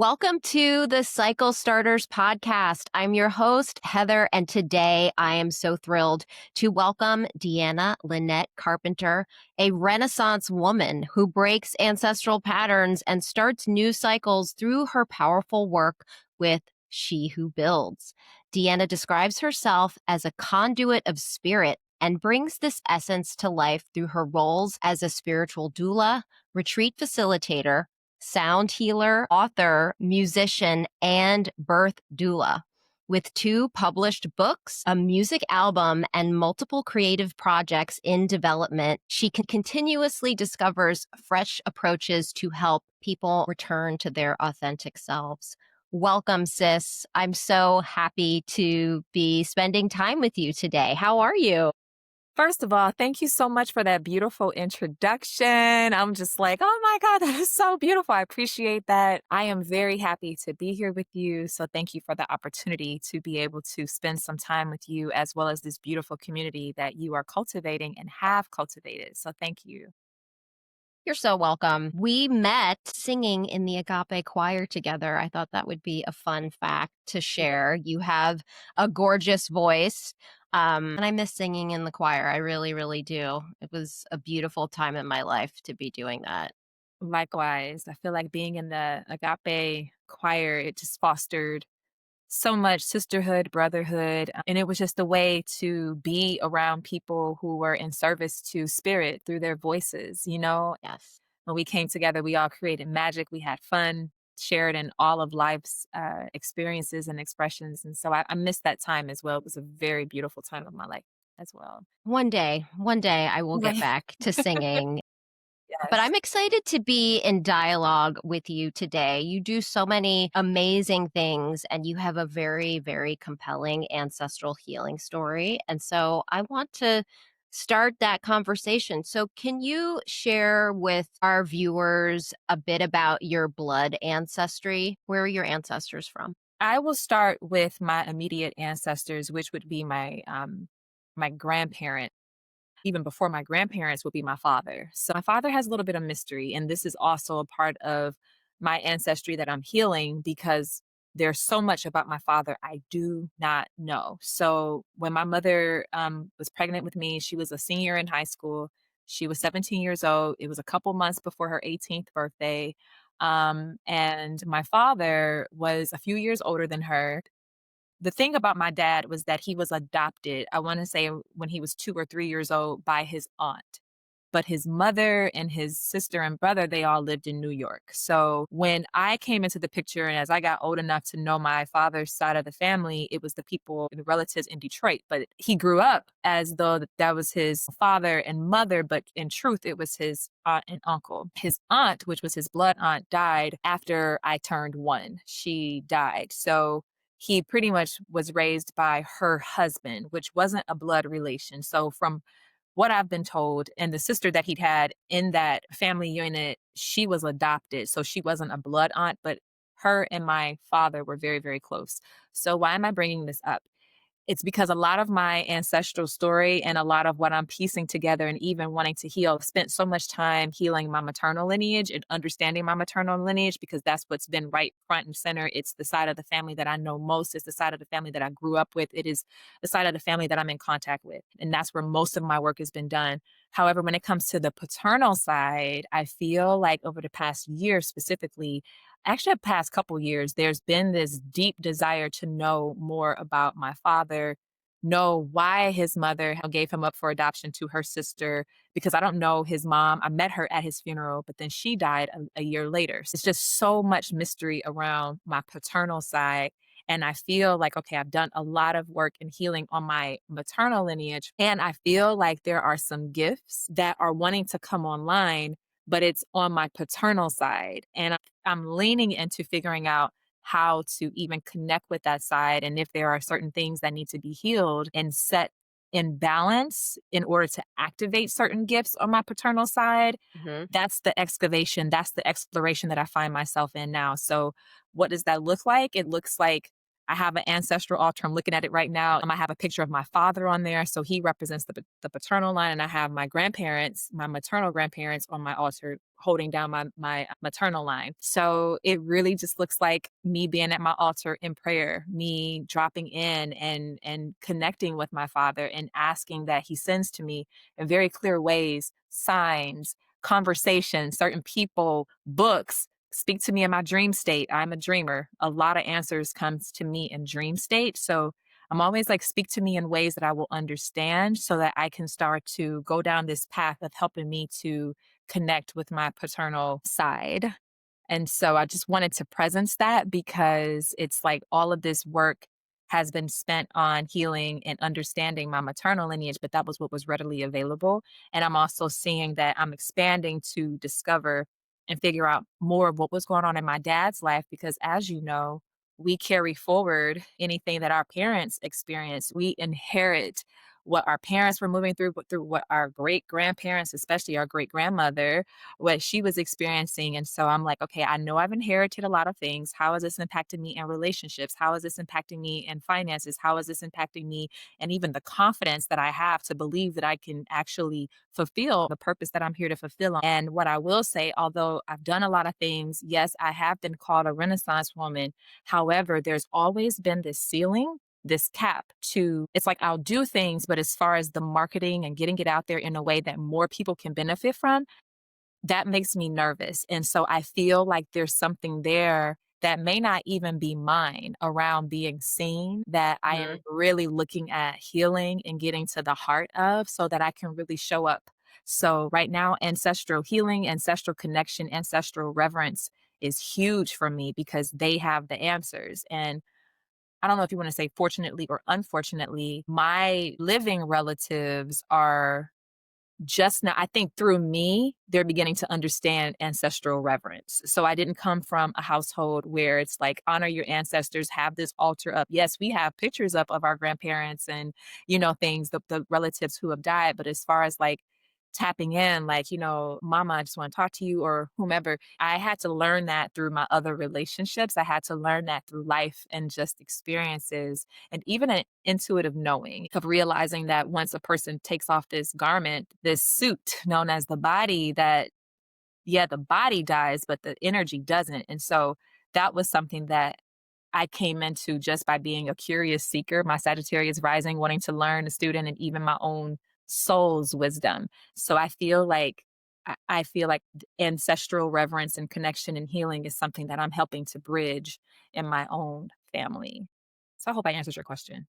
Welcome to the Cycle Starters podcast. I'm your host, Heather, and today I am so thrilled to welcome DeAnna Lynette Carpenter, a Renaissance woman who breaks ancestral patterns and starts new cycles through her powerful work with She Who Builds. DeAnna describes herself as a conduit of spirit and brings this essence to life through her roles as a spiritual doula, retreat facilitator, sound healer, author, musician, and birth doula. With 2 published books, a music album, and multiple creative projects in development, she continuously discovers fresh approaches to help people return to their authentic selves. Welcome, sis. I'm so happy to be spending time with you today. How are you? First of all, thank you so much for that beautiful introduction. I'm just like, oh my God, that is so beautiful. I appreciate that. I am very happy to be here with you. So thank you for the opportunity to be able to spend some time with you, as well as this beautiful community that you are cultivating and have cultivated. So thank you. You're so welcome. We met singing in the Agape choir together. I thought that would be a fun fact to share. You have a gorgeous voice, and I miss singing in the choir. I really, really do. It was a beautiful time in my life to be doing that. Likewise, I feel like being in the Agape choir, it just fostered so much sisterhood, brotherhood, and it was just a way to be around people who were in service to spirit through their voices. Yes. When we came together, we all created magic, we had fun, shared in all of life's experiences and expressions. And so I missed that time as well. It was a very beautiful time of my life as well. One day I will get Right. back to singing. But Yes. I'm excited to be in dialogue with you today. You do so many amazing things, and you have a very, very compelling ancestral healing story. And so I want to start that conversation. So, can you share with our viewers a bit about your blood ancestry? Where are your ancestors from? I will start with my immediate ancestors, which would be my grandparent. Even before my grandparents would be my father. So my father has a little bit of mystery, and this is also a part of my ancestry that I'm healing because there's so much about my father I do not know. So when my mother was pregnant with me, she was a senior in high school. She was 17 years old. It was a couple months before her 18th birthday. And my father was a few years older than her. The thing about my dad was that he was adopted, I wanna say when he was 2 or 3 years old by his aunt. But his mother and his sister and brother, they all lived in New York. So when I came into the picture and as I got old enough to know my father's side of the family, it was the people, the relatives in Detroit. But he grew up as though that was his father and mother, but in truth, it was his aunt and uncle. His aunt, which was his blood aunt, died after I turned 1. She died. So he pretty much was raised by her husband, which wasn't a blood relation. So from what I've been told, and the sister that he'd had in that family unit, she was adopted. So she wasn't a blood aunt, but her and my father were very, very close. So why am I bringing this up? It's because a lot of my ancestral story and a lot of what I'm piecing together and even wanting to heal, I've spent so much time healing my maternal lineage and understanding my maternal lineage because that's what's been right front and center. It's the side of the family that I know most. It's the side of the family that I grew up with. It is the side of the family that I'm in contact with. And that's where most of my work has been done. However, when it comes to the paternal side, I feel like over the past year specifically, actually the past couple years, there's been this deep desire to know more about my father, know why his mother gave him up for adoption to her sister, because I don't know his mom. I met her at his funeral, but then she died a year later. So it's just so much mystery around my paternal side. And I feel like, okay, I've done a lot of work in healing on my maternal lineage. And I feel like there are some gifts that are wanting to come online, but it's on my paternal side. And I'm leaning into figuring out how to even connect with that side and if there are certain things that need to be healed and set in balance in order to activate certain gifts on my paternal side. Hmm. That's the excavation, that's the exploration that I find myself in now. So what does that look like? It looks like I have an ancestral altar. I'm looking at it right now. I have a picture of my father on there. So he represents the paternal line. And I have my grandparents, my maternal grandparents on my altar holding down my maternal line. So it really just looks like me being at my altar in prayer, me dropping in and connecting with my father and asking that he sends to me in very clear ways, signs, conversations, certain people, books, speak to me in my dream state. I'm a dreamer. A lot of answers comes to me in dream state. So I'm always like, speak to me in ways that I will understand so that I can start to go down this path of helping me to connect with my paternal side. And so I just wanted to presence that because it's like all of this work has been spent on healing and understanding my maternal lineage, but that was what was readily available. And I'm also seeing that I'm expanding to discover and figure out more of what was going on in my dad's life because, as you know, we carry forward anything that our parents experienced. We inherit what our parents were moving through, but through what our great grandparents, especially our great grandmother, what she was experiencing. And so I'm like, okay, I know I've inherited a lot of things. How is this impacting me in relationships? How is this impacting me in finances? How is this impacting me and even the confidence that I have to believe that I can actually fulfill the purpose that I'm here to fulfill? And what I will say, although I've done a lot of things, yes, I have been called a Renaissance woman. However, there's always been this ceiling, this cap to it's like I'll do things, but as far as the marketing and getting it out there in a way that more people can benefit from, that makes me nervous. And so I feel like there's something there that may not even be mine around being seen that I am Mhm. really looking at healing and getting to the heart of so that I can really show up. So right now, ancestral healing, ancestral connection, ancestral reverence is huge for me because they have the answers. And I don't know if you want to say fortunately or unfortunately, my living relatives are just now, I think through me, they're beginning to understand ancestral reverence. So I didn't come from a household where it's like, honor your ancestors, have this altar up. Yes, we have pictures up of our grandparents and, things, the relatives who have died. But as far as like tapping in, like, mama, I just want to talk to you or whomever, I had to learn that through my other relationships. I had to learn that through life and just experiences and even an intuitive knowing of realizing that once a person takes off this garment, this suit known as the body, that, yeah, the body dies, but the energy doesn't. And so that was something that I came into just by being a curious seeker, my Sagittarius rising, wanting to learn, a student, and even my own soul's wisdom. So I feel like ancestral reverence and connection and healing is something that I'm helping to bridge in my own family. So I hope I answered your question.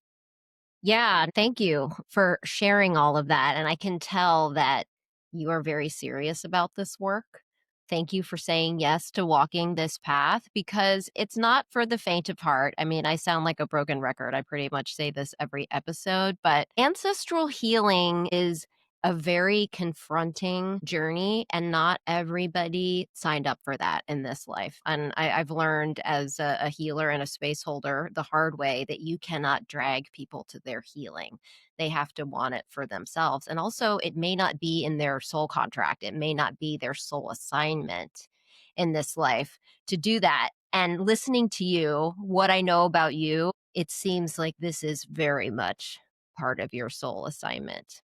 Yeah, thank you for sharing all of that. And I can tell that you are very serious about this work. Thank you for saying yes to walking this path because it's not for the faint of heart. I mean, I sound like a broken record. I pretty much say this every episode, but ancestral healing is a very confronting journey, and not everybody signed up for that in this life. And I've learned as a healer and a space holder the hard way that you cannot drag people to their healing. They have to want it for themselves. And also, it may not be in their soul contract, it may not be their soul assignment in this life to do that. And listening to you, what I know about you, it seems like this is very much part of your soul assignment.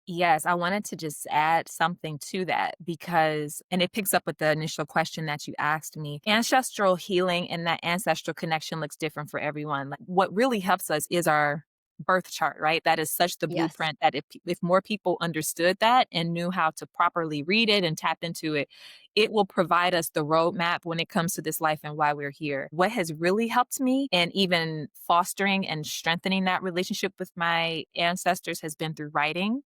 Yes, I wanted to just add something to that because, and it picks up with the initial question that you asked me. Ancestral healing and that ancestral connection looks different for everyone. Like, what really helps us is our birth chart, right? That is such the Yes. blueprint that if more people understood that and knew how to properly read it and tap into it, it will provide us the roadmap when it comes to this life and why we're here. What has really helped me and even fostering and strengthening that relationship with my ancestors has been through writing,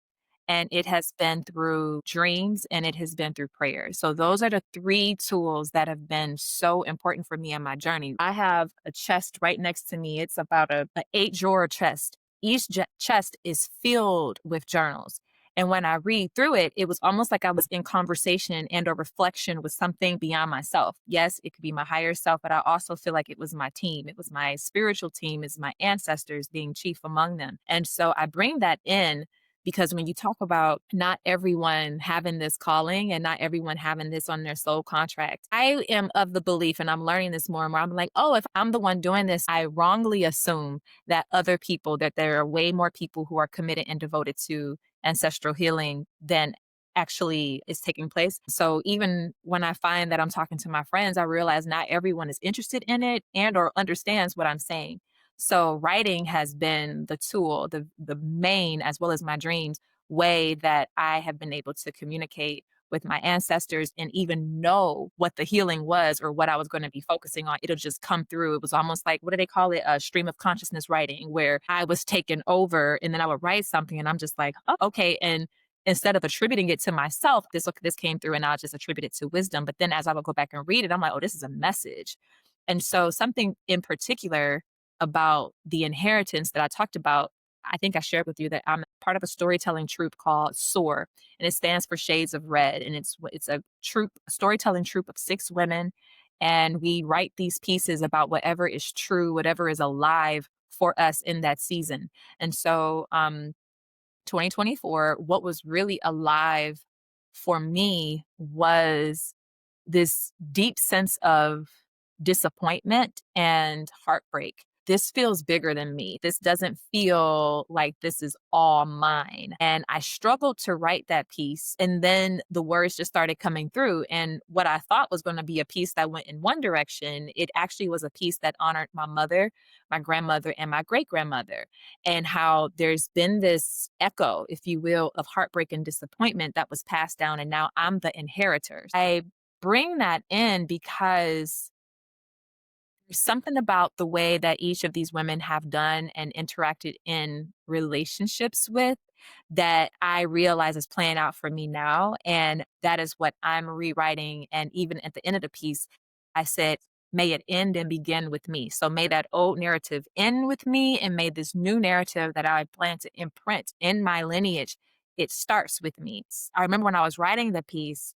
and it has been through dreams, and it has been through prayer. So those are the three tools that have been so important for me in my journey. I have a chest right next to me. It's about a 8 drawer chest. Each chest is filled with journals. And when I read through it, it was almost like I was in conversation and a reflection with something beyond myself. Yes, it could be my higher self, but I also feel like it was my team. It was my spiritual team, it's my ancestors being chief among them. And so I bring that in Because when you talk about not everyone having this calling and not everyone having this on their soul contract, I am of the belief, and I'm learning this more and more. I'm like, oh, if I'm the one doing this, I wrongly assume that other people, that there are way more people who are committed and devoted to ancestral healing than actually is taking place. So even when I find that I'm talking to my friends, I realize not everyone is interested in it and or understands what I'm saying. So writing has been the tool, the main, as well as my dreams, way that I have been able to communicate with my ancestors and even know what the healing was or what I was going to be focusing on. It'll just come through. It was almost like, what do they call it? A stream of consciousness writing, where I was taken over and then I would write something and I'm just like, oh, okay. And instead of attributing it to myself, this came through and I'll just attribute it to wisdom. But then as I would go back and read it, I'm like, oh, this is a message. And so something in particular about the inheritance that I talked about, I think I shared with you that I'm part of a storytelling troupe called SOAR, and it stands for Shades of Red. And it's a troupe, a storytelling troupe of 6 women. And we write these pieces about whatever is true, whatever is alive for us in that season. And so 2024, what was really alive for me was this deep sense of disappointment and heartbreak. This feels bigger than me. This doesn't feel like this is all mine. And I struggled to write that piece. And then the words just started coming through. And what I thought was going to be a piece that went in one direction, it actually was a piece that honored my mother, my grandmother, and my great grandmother, and how there's been this echo, if you will, of heartbreak and disappointment that was passed down. And now I'm the inheritor. I bring that in because there's something about the way that each of these women have done and interacted in relationships with that I realize is playing out for me now. And that is what I'm rewriting. And even at the end of the piece, I said, may it end and begin with me. So may that old narrative end with me, and may this new narrative that I plan to imprint in my lineage, it starts with me. I remember when I was writing the piece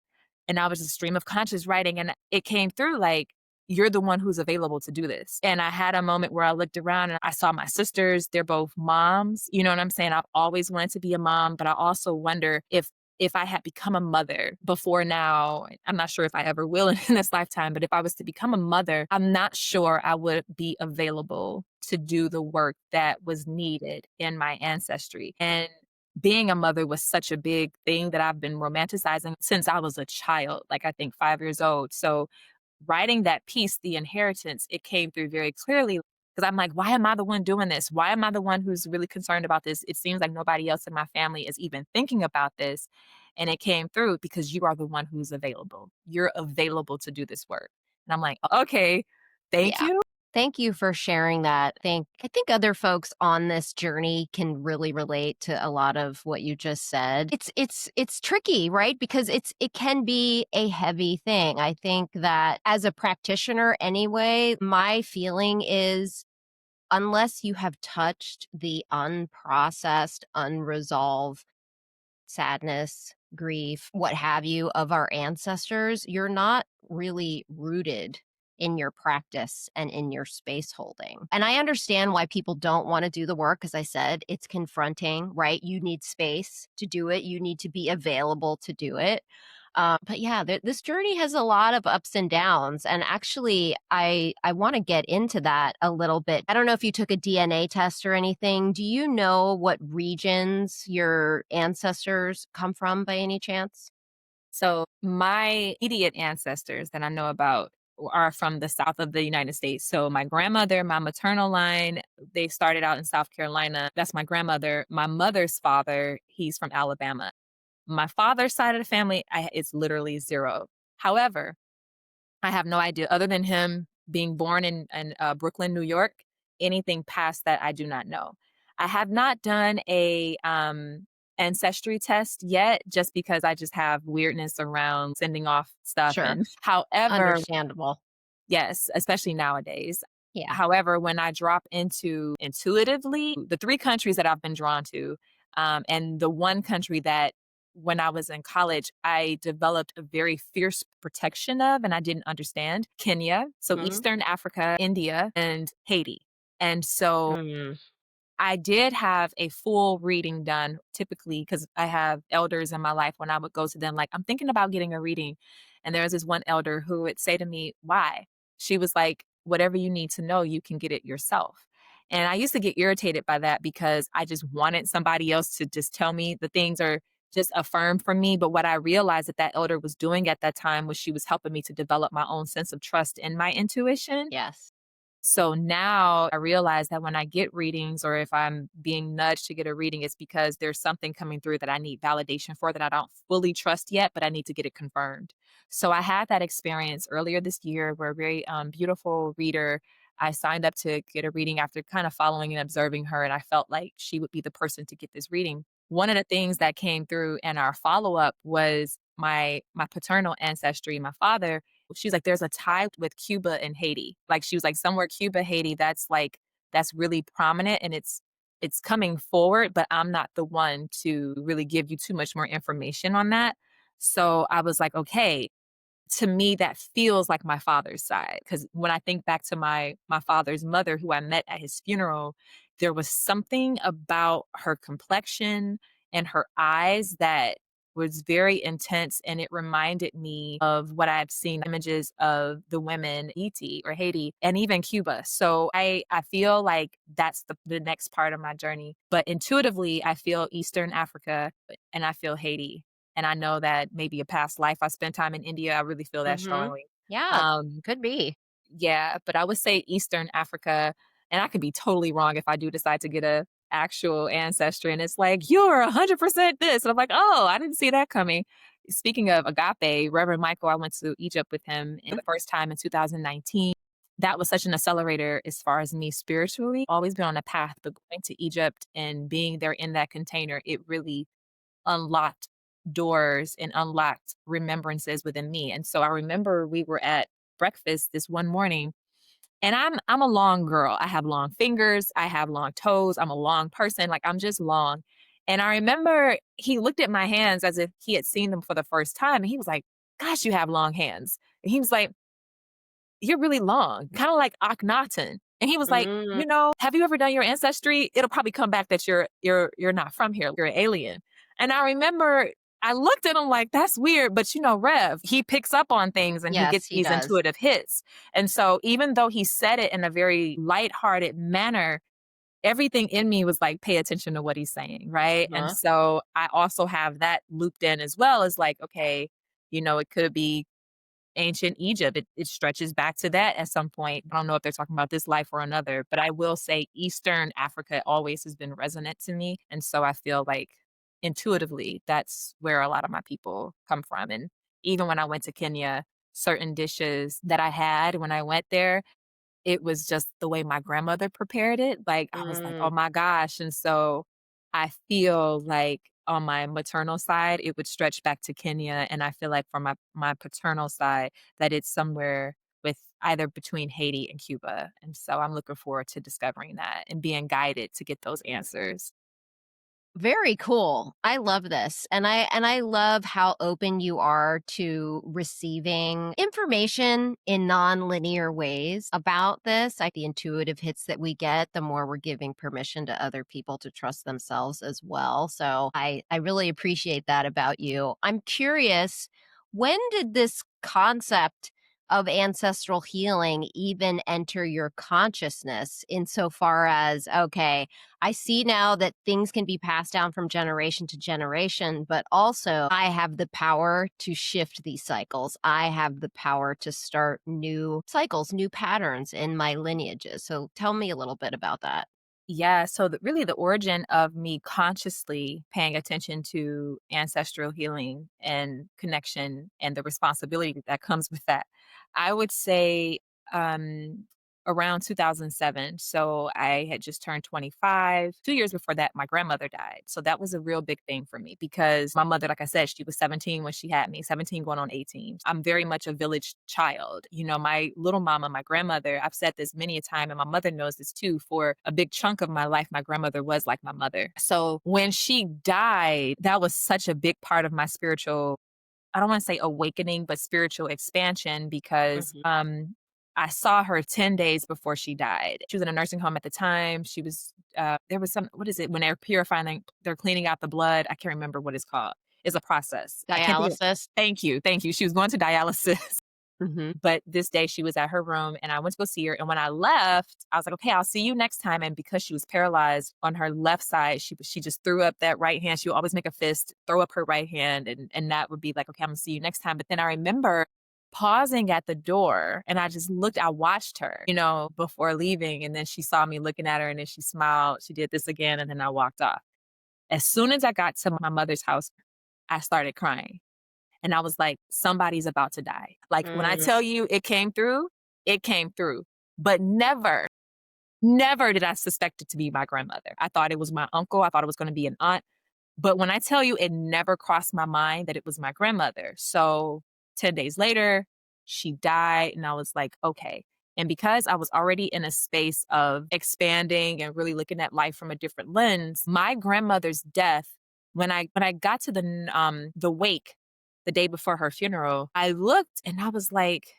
and I was a stream of conscious writing, and it came through like, you're the one who's available to do this. And I had a moment where I looked around and I saw my sisters. They're both moms. You know what I'm saying? I've always wanted to be a mom, but I also wonder if I had become a mother before now, I'm not sure if I ever will in this lifetime, but if I was to become a mother, I'm not sure I would be available to do the work that was needed in my ancestry. And being a mother was such a big thing that I've been romanticizing since I was a child, like I think 5 years old. So writing that piece, The Inheritance, it came through very clearly because I'm like, why am I the one doing this? Why am I the one who's really concerned about this? It seems like nobody else in my family is even thinking about this. And it came through because you are the one who's available. You're available to do this work. And I'm like, okay, thank Yeah. you. Thank you for sharing that. I think other folks on this journey can really relate to a lot of what you just said. It's tricky, right? Because it can be a heavy thing. I think that as a practitioner anyway, my feeling is unless you have touched the unprocessed, unresolved sadness, grief, what have you, of our ancestors, you're not really rooted in your practice and in your space holding. And I understand why people don't want to do the work. As I said, it's confronting, right? You need space to do it, you need to be available to do it. But yeah, this journey has a lot of ups and downs. And actually, I want to get into that a little bit. I don't know if you took a DNA test or anything. Do you know what regions your ancestors come from by any chance? So my immediate ancestors that I know about are from the south of the United States. So my grandmother, my maternal line, they started out in South Carolina. That's my grandmother. My mother's father, he's from Alabama. My father's side of the family, it's literally zero. However, I have no idea other than him being born in Brooklyn, New York. Anything past that, I do not know. I have not done a ancestry test yet, just because I just have weirdness around sending off stuff. Sure. And however, Understandable. yes, especially nowadays. Yeah. However, when I drop into intuitively, the 3 countries that I've been drawn to, and the one country that when I was in college, I developed a very fierce protection of, and I didn't understand Kenya. So Mhm. Eastern Africa, India, and Haiti. And so Mm. I did have a full reading done typically because I have elders in my life when I would go to them, like, I'm thinking about getting a reading. And there was this one elder who would say to me, why? She was like, whatever you need to know, you can get it yourself. And I used to get irritated by that because I just wanted somebody else to just tell me the things or just affirm for me. But what I realized that that elder was doing at that time was she was helping me to develop my own sense of trust in my intuition. Yes. So now I realize that when I get readings or if I'm being nudged to get a reading, it's because there's something coming through that I need validation for that I don't fully trust yet, but I need to get it confirmed. So I had that experience earlier this year where a very beautiful reader, I signed up to get a reading after kind of following and observing her, and I felt like she would be the person to get this reading. One of the things that came through in our follow up was my paternal ancestry. My father, she's like, there's a tie with Cuba and Haiti. Like she was like, somewhere Cuba, Haiti, that's really prominent and it's coming forward, but I'm not the one to really give you too much more information on that. So I was like, okay, to me that feels like my father's side because when I think back to my father's mother who I met at his funeral, there was something about her complexion and her eyes that was very intense, and it reminded me of what I've seen images of the women ET or Haiti and even Cuba. So I feel like that's the next part of my journey, but intuitively I feel Eastern Africa and I feel Haiti, and I know that maybe a past life I spent time in India, I really feel that Mhm. strongly. Yeah, Um, could be. yeah, but I would say Eastern Africa, and I could be totally wrong if I do decide to get a actual ancestry and it's like, "You're 100% this," and I'm like, "Oh, I didn't see that coming." Speaking of agape, Reverend Michael, I went to Egypt with him in the first time in 2019. That was such an accelerator as far as me spiritually. Always been on a path, but going to Egypt and being there in that container, it really unlocked doors and unlocked remembrances within me. And so I remember we were at breakfast this one morning, and I'm a long girl. I have long fingers, I have long toes, I'm a long person, like I'm just long. And I remember he looked at my hands as if he had seen them for the first time and he was like, "Gosh, you have long hands." And he was like, "You're really long, kind of like Akhenaten." And he was like, Mm, "Have you ever done your ancestry? It'll probably come back that you're not from here. You're an alien." And I remember I looked at him like, "That's weird," but Rev, he picks up on things and he yes, gets he these does. intuitive hits. And so even though he said it in a very lighthearted manner, everything in me was like, pay attention to what he's saying, right? And Uh-huh. so I also have that looped in as well as like, okay, it could be ancient Egypt. It stretches back to that at some point. I don't know if they're talking about this life or another, but I will say Eastern Africa always has been resonant to me. And so I feel like intuitively that's where a lot of my people come from. And even when I went to Kenya, certain dishes that I had when I went there, it was just the way my grandmother prepared it, like, I was like, "Oh Mm. my gosh," and so I feel like on my maternal side, it would stretch back to Kenya, and I feel like for my paternal side, that it's somewhere with either between Haiti and Cuba, and so I'm looking forward to discovering that and being guided to get those answers. Very cool. I love this. And I love how open you are to receiving information in non-linear ways about this. Like the intuitive hits that we get, the more we're giving permission to other people to trust themselves as well. So I really appreciate that about you. I'm curious, when did this concept of ancestral healing even enter your consciousness insofar as, okay, I see now that things can be passed down from generation to generation, but also I have the power to shift these cycles. I have the power to start new cycles, new patterns in my lineages. So tell me a little bit about that. Yeah, so really the origin of me consciously paying attention to ancestral healing and connection and the responsibility that comes with that, I would say um, around 2007. So I had just turned 25. 2 years before that, my grandmother died. So that was a real big thing for me because my mother, like I said, she was 17 when she had me, 17 going on 18. I'm very much a village child. My little mama, my grandmother, I've said this many a time, and my mother knows this too. For a big chunk of my life, my grandmother was like my mother. So when she died, that was such a big part of my spiritual, I don't want to say awakening, but spiritual expansion because Mhm. I saw her 10 days before she died. She was in a nursing home at the time. She was, there was some, what is it? When they're purifying, they're cleaning out the blood. I can't remember what it's called. It's a process. I can't think of it. Dialysis. Thank you. Thank you. She was going to dialysis. Mm-hmm. But this day she was at her room and I went to go see her. And when I left, I was like, okay, I'll see you next time. And because she was paralyzed on her left side, she just threw up that right hand. She would always make a fist, throw up her right hand. And that would be like, okay, I'm gonna see you next time. But then I remember pausing at the door and I just looked, I watched her, before leaving. And then she saw me looking at her and then she smiled. She did this again. And then I walked off. As soon as I got to my mother's house, I started crying. And I was like, somebody's about to die. Like when I tell you it came through, it came through. But never, never did I suspect it to be my grandmother. I thought it was my uncle. I thought it was going to be an aunt. But when I tell you, it never crossed my mind that it was my grandmother. So 10 days later, she died. And I was like, okay. And because I was already in a space of expanding and really looking at life from a different lens, my grandmother's death, when I got to the wake the day before her funeral, I looked and I was like,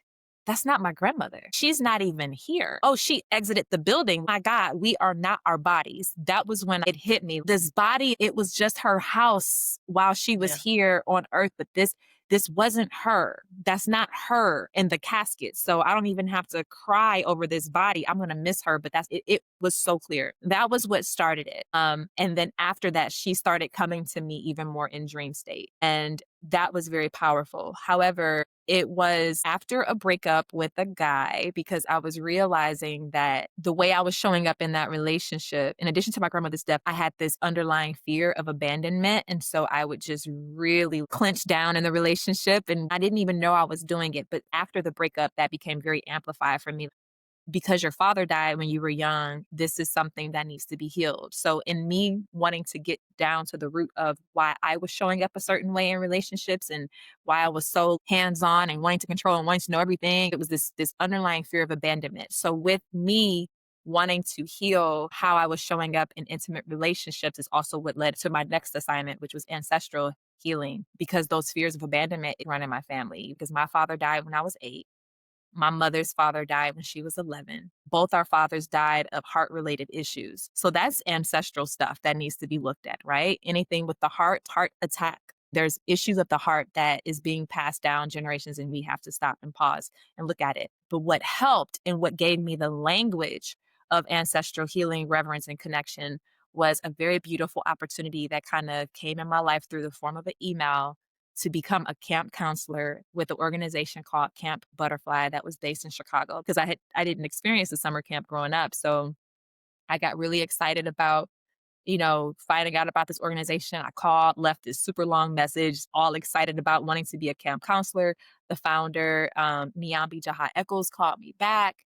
that's not my grandmother. She's not even here. Oh, she exited the building. My God, we are not our bodies. That was when it hit me. This body, it was just her house while she was here on earth. But this wasn't her. That's not her in the casket. So I don't even have to cry over this body. I'm going to miss her. But that's it. It was so clear. That was what started it. And then after that, she started coming to me even more in dream state. And that was very powerful. However, it was after a breakup with a guy because I was realizing that the way I was showing up in that relationship, in addition to my grandmother's death, I had this underlying fear of abandonment. And so I would just really clench down in the relationship. And I didn't even know I was doing it. But after the breakup, that became very amplified for me. Because your father died when you were young, this is something that needs to be healed. So in me wanting to get down to the root of why I was showing up a certain way in relationships and why I was so hands-on and wanting to control and wanting to know everything, it was this underlying fear of abandonment. So with me wanting to heal how I was showing up in intimate relationships is also what led to my next assignment, which was ancestral healing, because those fears of abandonment run in my family. Because my father died when I was 8. My mother's father died when she was 11. Both our fathers died of heart-related issues. So that's ancestral stuff that needs to be looked at, right? Anything with the heart attack. There's issues of the heart that is being passed down generations, and we have to stop and pause and look at it. But what helped and what gave me the language of ancestral healing, reverence, and connection was a very beautiful opportunity that kind of came in my life through the form of an email to become a camp counselor with an organization called Camp Butterfly that was based in Chicago, because I didn't experience a summer camp growing up. So I got really excited about finding out about this organization. I called, left this super long message, all excited about wanting to be a camp counselor. The founder, Nyambi Jaha Eccles, called me back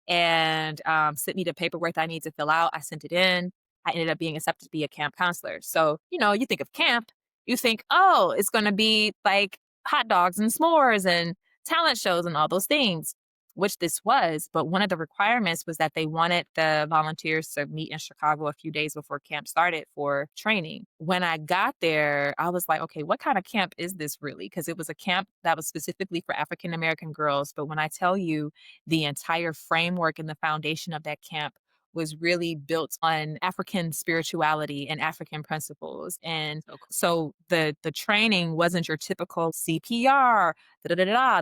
and sent me the paperwork that I need to fill out. I sent it in. I ended up being accepted to be a camp counselor. So, you think of camp, you think, oh, it's going to be like hot dogs and s'mores and talent shows and all those things, which this was. But one of the requirements was that they wanted the volunteers to meet in Chicago a few days before camp started for training. When I got there, I was like, okay, what kind of camp is this really? Because it was a camp that was specifically for African American girls. But when I tell you the entire framework and the foundation of that camp was really built on African spirituality and African principles. And so the training wasn't your typical CPR.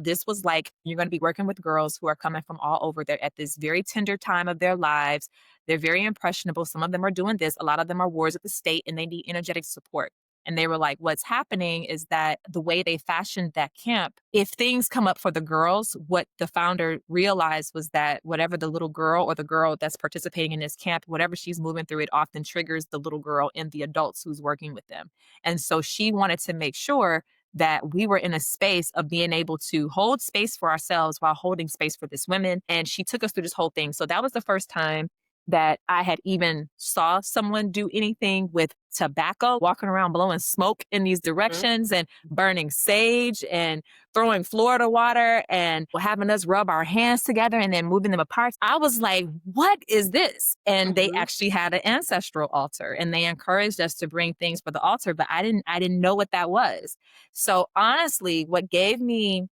This was like, you're going to be working with girls who are coming from all over. They're at this very tender time of their lives. They're very impressionable. Some of them are doing this. A lot of them are wards of the state and they need energetic support. And they were like, what's happening is that the way they fashioned that camp, if things come up for the girls, what the founder realized was that whatever the little girl or the girl that's participating in this camp, whatever she's moving through, it often triggers the little girl and the adults who's working with them. And so she wanted to make sure that we were in a space of being able to hold space for ourselves while holding space for this women. And she took us through this whole thing. So that was the first time that I had even saw someone do anything with tobacco, walking around blowing smoke in these directions and burning sage and throwing Florida water and having us rub our hands together and then moving them apart. I was like, what is this? And they actually had an ancestral altar and they encouraged us to bring things for the altar, but I didn't know what that was. So honestly, what gave me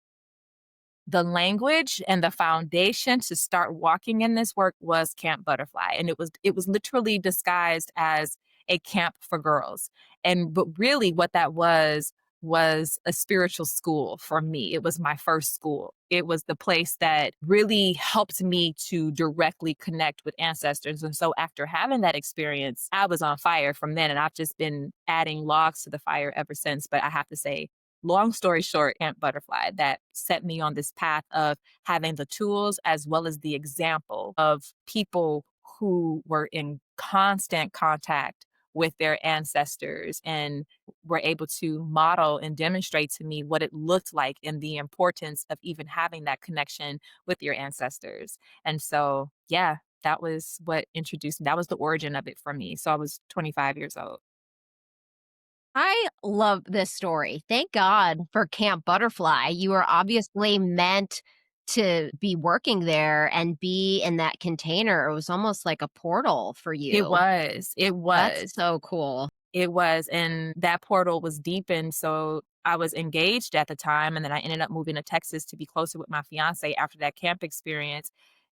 the language and the foundation to start walking in this work was Camp Butterfly. And it was literally disguised as a camp for girls. And but really what that was a spiritual school for me. It was my first school. It was the place that really helped me to directly connect with ancestors. And so after having that experience, I was on fire from then. And I've just been adding logs to the fire ever since. But I have to say, long story short, Camp Butterfly, that set me on this path of having the tools as well as the example of people who were in constant contact with their ancestors and were able to model and demonstrate to me what it looked like and the importance of even having that connection with your ancestors. And so, yeah, that was what introduced me. That was the origin of it for me. So I was 25 years old. I love this story. Thank God for Camp Butterfly. You were obviously meant to be working there and be in that container. It was almost like a portal for It you. was. It That's was. so cool. It was, and that portal was deepened, so I was engaged at the time, and then I ended up moving to Texas to be closer with my fiancé after that camp experience,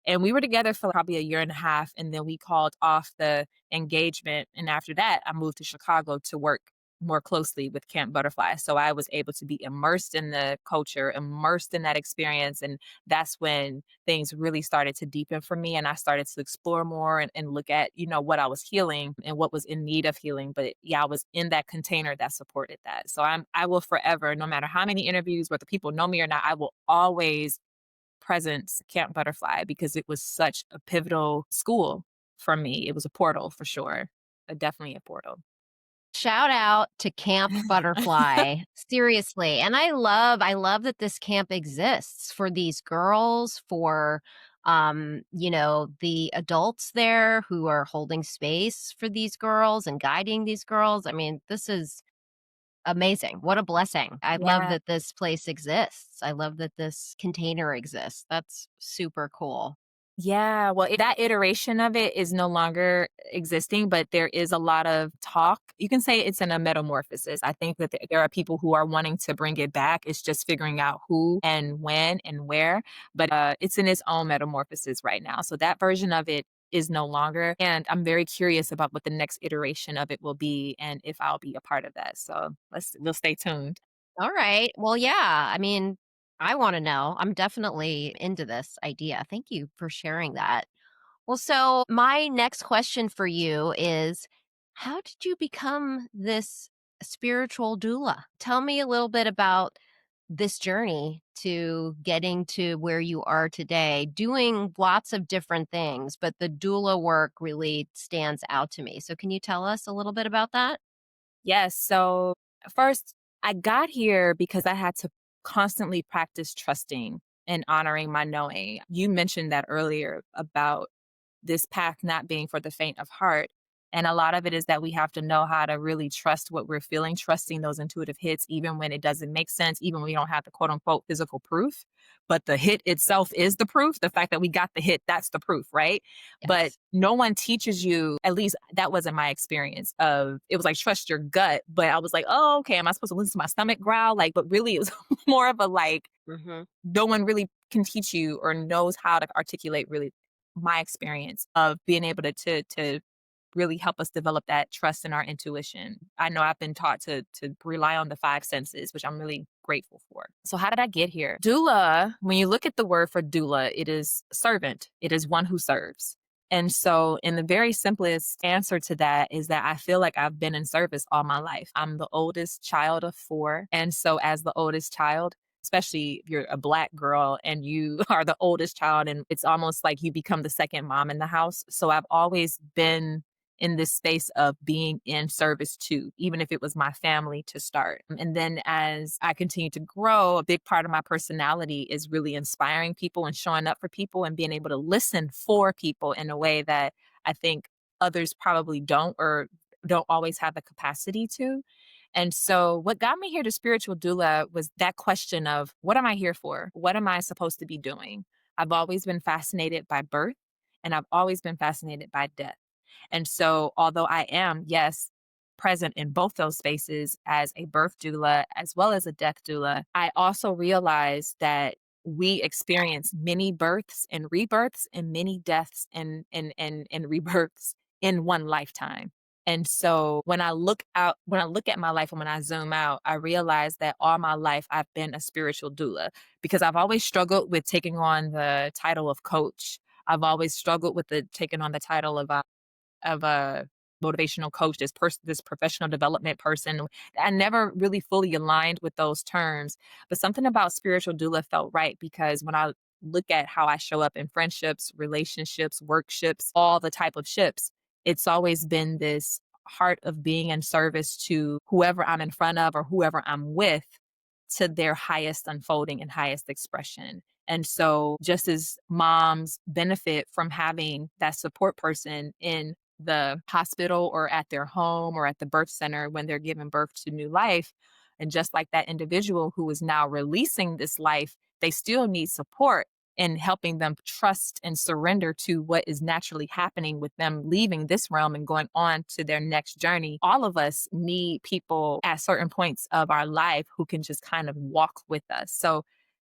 and we were together for probably a year and a half, and then we called off the engagement, and after that, I moved to Chicago to work more closely with Camp Butterfly, so I was able to be immersed in the culture, immersed in that experience, and that's when things really started to deepen for me, and I started to explore more and look at, what I was healing and what was in need of healing. But yeah, I was in that container that supported that. So I will forever, no matter how many interviews, whether people know me or not, I will always presence Camp Butterfly because it was such a pivotal school for me. It was a portal for sure. Definitely a portal. Shout out to Camp Butterfly. Seriously. And I love that this camp exists for these girls, for the adults there who are holding space for these girls and guiding these girls. I mean, this is amazing. What a blessing. I love Yeah. that this place exists. I love that this container exists. That's super cool. Yeah, well, that iteration of it is no longer existing, but there is a lot of talk. You can say it's in a metamorphosis. I think that there are people who are wanting to bring it back. It's just figuring out who and when and where, but it's in its own metamorphosis right now. So that version of it is no longer. And I'm very curious about what the next iteration of it will be and if I'll be a part of that. So we'll stay tuned. All right. Well, yeah. I mean, I want to know. I'm definitely into this idea. Thank you for sharing that. Well, so my next question for you is, how did you become this spiritual doula? Tell me a little bit about this journey to getting to where you are today, doing lots of different things, but the doula work really stands out to me. So, can you tell us a little bit about that? Yes. So first, I got here because I had to constantly practice trusting and honoring my knowing. You mentioned that earlier about this path not being for the faint of heart. And a lot of it is that we have to know how to really trust what we're feeling, trusting those intuitive hits, even when it doesn't make sense, even when we don't have the quote unquote physical proof. But the hit itself is the proof. The fact that we got the hit, that's the proof, right? But Yes. no one teaches you, at least that wasn't my experience of it was like trust your gut. But I was like, oh, okay, am I supposed to listen to my stomach growl? Like, but really it was more of a like, Hmm. no one really can teach you or knows how to articulate really my experience of being able to really help us develop that trust in our intuition. I know I've been taught to rely on the five senses, which I'm really grateful for. So how did I get here? Doula, when you look at the word for doula, it is servant. It is one who serves. And so, in the very simplest answer to that is that I feel like I've been in service all my life. I'm the oldest child of four. And so, as the oldest child, especially if you're a Black girl and you are the oldest child, and it's almost like you become the second mom in the house. So, I've always been in this space of being in service to, even if it was my family to start. And then as I continue to grow, a big part of my personality is really inspiring people and showing up for people and being able to listen for people in a way that I think others probably don't or don't always have the capacity to. And so, what got me here to spiritual doula was that question of what am I here for? What am I supposed to be doing? I've always been fascinated by birth and I've always been fascinated by death. And so, although I am, yes, present in both those spaces as a birth doula as well as a death doula, I also realize that we experience many births and rebirths and many deaths and rebirths in one lifetime. And so when I look at my life and when I zoom out, I realize that all my life I've been a spiritual doula because I've always struggled with taking on the title of coach. I've always struggled with taking on the title of a motivational coach, this professional development person. I never really fully aligned with those terms, but something about spiritual doula felt right because when I look at how I show up in friendships, relationships, workships, all the type of ships, it's always been this heart of being in service to whoever I'm in front of or whoever I'm with to their highest unfolding and highest expression. And so, just as moms benefit from having that support person in the hospital or at their home or at the birth center when they're giving birth to new life, and just like that individual who is now releasing this life, they still need support in helping them trust and surrender to what is naturally happening with them leaving this realm and going on to their next journey. All of us need people at certain points of our life who can just kind of walk with us. So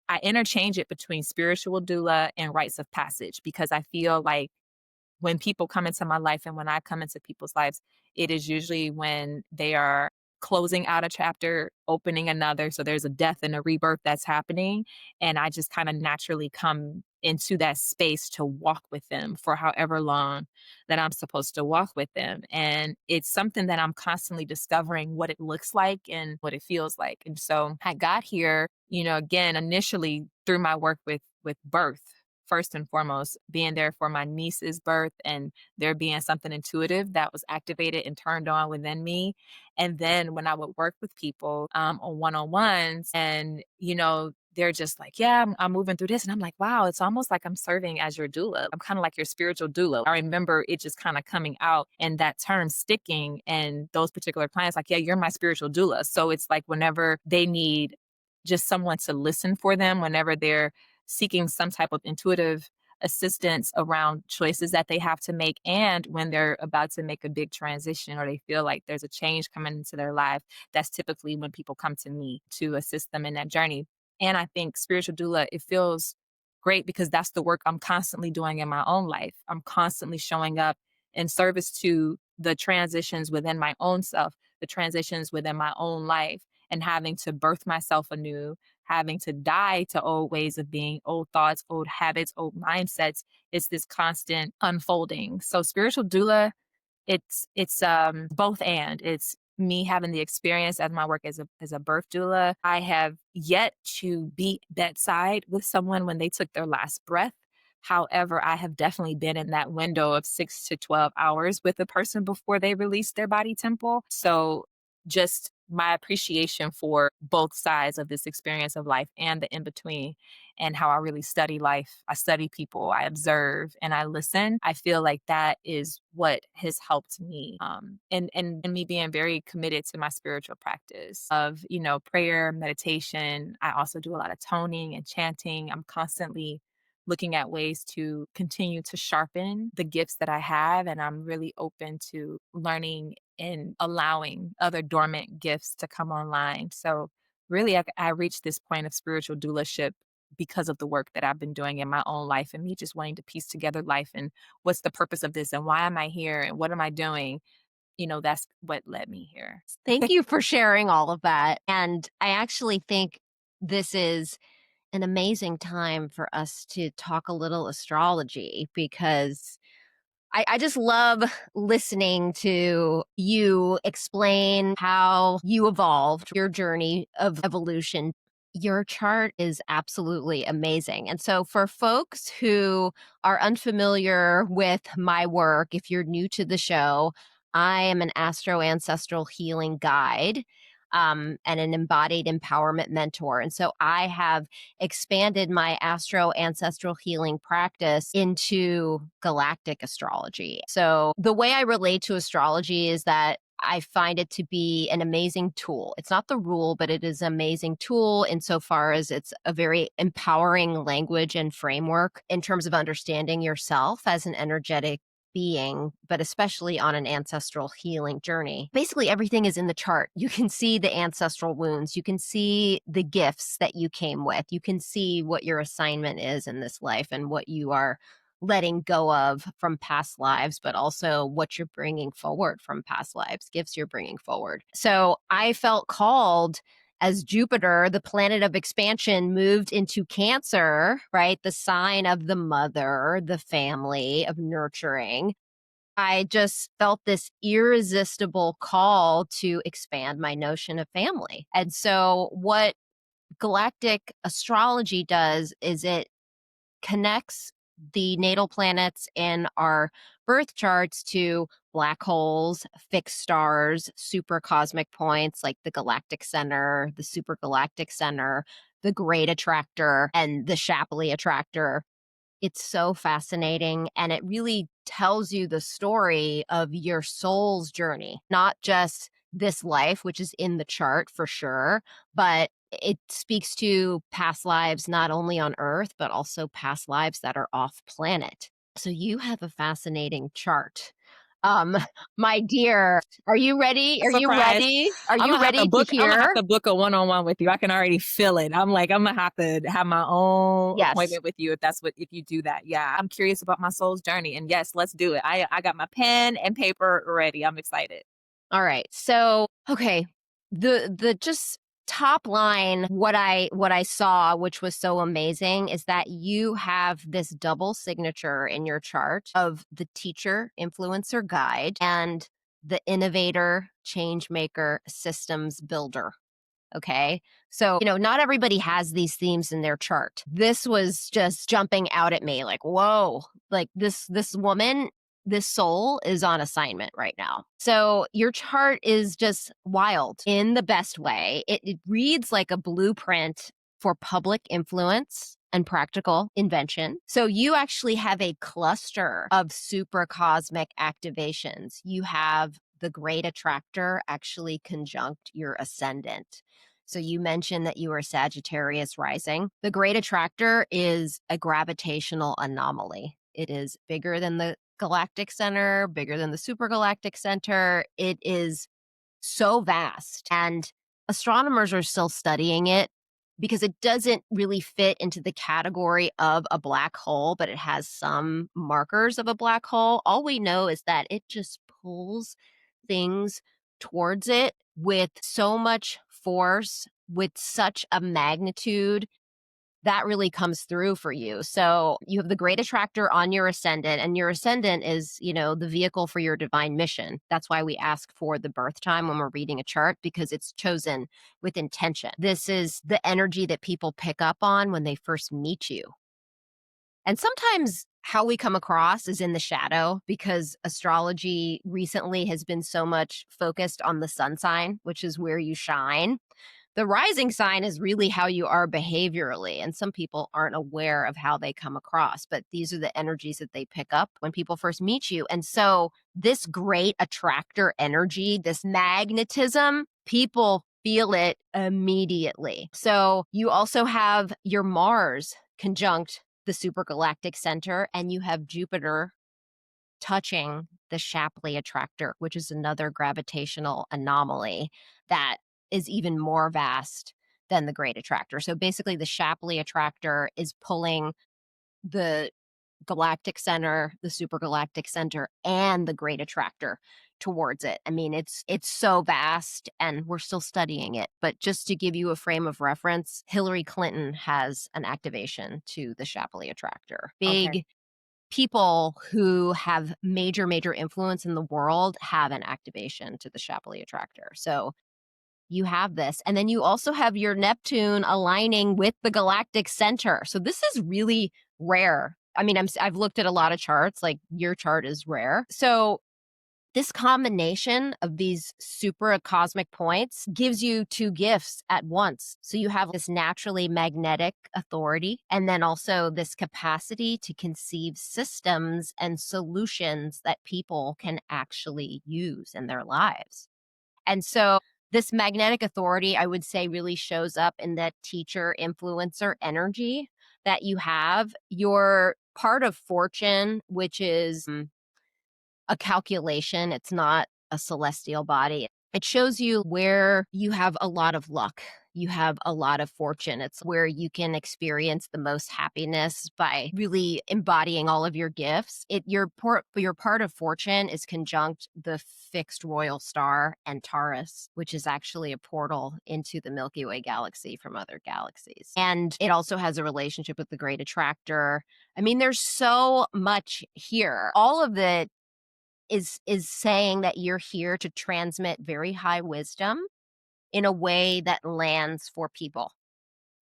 I interchange it between spiritual doula and rites of passage because I feel like when people come into my life and when I come into people's lives, it is usually when they are closing out a chapter, opening another. So there's a death and a rebirth that's happening. And I just kind of naturally come into that space to walk with them for however long that I'm supposed to walk with them. And it's something that I'm constantly discovering what it looks like and what it feels like. And so I got here, again, initially through my work with birth first and foremost, being there for my niece's birth and there being something intuitive that was activated and turned on within me. And then when I would work with people on one-on-ones and, they're just like, yeah, I'm moving through this. And I'm like, wow, it's almost like I'm serving as your doula. I'm kind of like your spiritual doula. I remember it just kind of coming out and that term sticking and those particular clients like, yeah, you're my spiritual doula. So it's like whenever they need just someone to listen for them, whenever they're seeking some type of intuitive assistance around choices that they have to make and when they're about to make a big transition or they feel like there's a change coming into their life, that's typically when people come to me to assist them in that journey. And I think spiritual doula, it feels great because that's the work I'm constantly doing in my own life. I'm constantly showing up in service to the transitions within my own self, the transitions within my own life, and having to birth myself anew, having to die to old ways of being, old thoughts, old habits, old mindsets. It's this constant unfolding. So spiritual doula, it's both and. It's me having the experience as my work as a birth doula. I have yet to be bedside with someone when they took their last breath. However, I have definitely been in that window of 6 to 12 hours with a person before they release their body temple. So just my appreciation for both sides of this experience of life and the in between and how I really study life. I study people, I observe and I listen. I feel like that is what has helped me. And me being very committed to my spiritual practice of, prayer, meditation. I also do a lot of toning and chanting. I'm constantly looking at ways to continue to sharpen the gifts that I have. And I'm really open to learning and allowing other dormant gifts to come online. So, really, I reached this point of spiritual doulaship because of the work that I've been doing in my own life and me just wanting to piece together life and what's the purpose of this and why am I here and what am I doing? That's what led me here. Thank you for sharing all of that. And I actually think this is an amazing time for us to talk a little astrology because I just love listening to you explain how you evolved your journey of evolution. Your chart is absolutely amazing. And so, for folks who are unfamiliar with my work, if you're new to the show, I am an ancestral healing guide. And an embodied empowerment mentor. And so I have expanded my ancestral healing practice into galactic astrology. So the way I relate to astrology is that I find it to be an amazing tool. It's not the rule, but it is an amazing tool insofar as it's a very empowering language and framework in terms of understanding yourself as an energetic being, but especially on an ancestral healing journey, basically everything is in the chart. You can see the ancestral wounds. You can see the gifts that you came with. You can see what your assignment is in this life and what you are letting go of from past lives, but also what you're bringing forward from past lives, gifts you're bringing forward. So I felt called as Jupiter, the planet of expansion, moved into Cancer, right? The sign of the mother, the family, of nurturing. I just felt this irresistible call to expand my notion of family. And so, what galactic astrology does is it connects the natal planets in our birth charts to black holes, fixed stars, super cosmic points like the galactic center, the super galactic center, the great attractor, and the Shapley attractor. It's so fascinating, and it really tells you the story of your soul's journey, not just this life, which is in the chart for sure, but it speaks to past lives not only on Earth, but also past lives that are off planet. So you have a fascinating chart. Um, my dear, are you ready? Are you Surprise. ready? Are you ready to I'm gonna have hear? to book a one-on-one with you. I can already feel it. I'm like, I'm gonna have to have my own Yes. appointment with you if you do that. Yeah. I'm curious about my soul's journey. And yes, let's do it. I got my pen and paper ready. I'm excited. All right. So, okay, the just top line what I saw, which was so amazing, is that you have this double signature in your chart of the teacher influencer guide and the innovator change maker systems builder. Okay. So, not everybody has these themes in their chart. This was just jumping out at me like, whoa, like this woman, this soul is on assignment right now. So your chart is just wild in the best way. It reads like a blueprint for public influence and practical invention. So you actually have a cluster of super cosmic activations. You have the great attractor actually conjunct your ascendant. So you mentioned that you were Sagittarius rising. The great attractor is a gravitational anomaly. It is bigger than the galactic center, bigger than the supergalactic center. It is so vast. And astronomers are still studying it because it doesn't really fit into the category of a black hole, but it has some markers of a black hole. All we know is that it just pulls things towards it with so much force, with such a magnitude that really comes through for you. So you have the great attractor on your ascendant, and your ascendant is, the vehicle for your divine mission. That's why we ask for the birth time when we're reading a chart, because it's chosen with intention. This is the energy that people pick up on when they first meet you. And sometimes how we come across is in the shadow, because astrology recently has been so much focused on the sun sign, which is where you shine. The rising sign is really how you are behaviorally, and some people aren't aware of how they come across, but these are the energies that they pick up when people first meet you. And so, this great attractor energy, this magnetism, people feel it immediately. So, you also have your Mars conjunct the supergalactic center, and you have Jupiter touching the Shapley attractor, which is another gravitational anomaly that is even more vast than the great attractor. So basically, the Shapley attractor is pulling the galactic center, the supergalactic center, and the great attractor towards it. I mean, it's so vast, and we're still studying it. But just to give you a frame of reference, Hillary Clinton has an activation to the Shapley attractor. Okay. Big people who have major influence in the world have an activation to the Shapley attractor. So you have this. And then you also have your Neptune aligning with the galactic center. So this is really rare. I mean, I've looked at a lot of charts, like your chart is rare. So this combination of these super cosmic points gives you two gifts at once. So you have this naturally magnetic authority, and then also this capacity to conceive systems and solutions that people can actually use in their lives. And so this magnetic authority, I would say, really shows up in that teacher influencer energy that you have. Your part of fortune, which is a calculation. It's not a celestial body. It shows you where you have a lot of luck. You have a lot of fortune. It's where you can experience the most happiness by really embodying all of your gifts. Your part of fortune is conjunct the fixed royal star Antares, which is actually a portal into the Milky Way galaxy from other galaxies. And it also has a relationship with the Great Attractor. I mean, there's so much here. All of it is saying that you're here to transmit very high wisdom in a way that lands for people.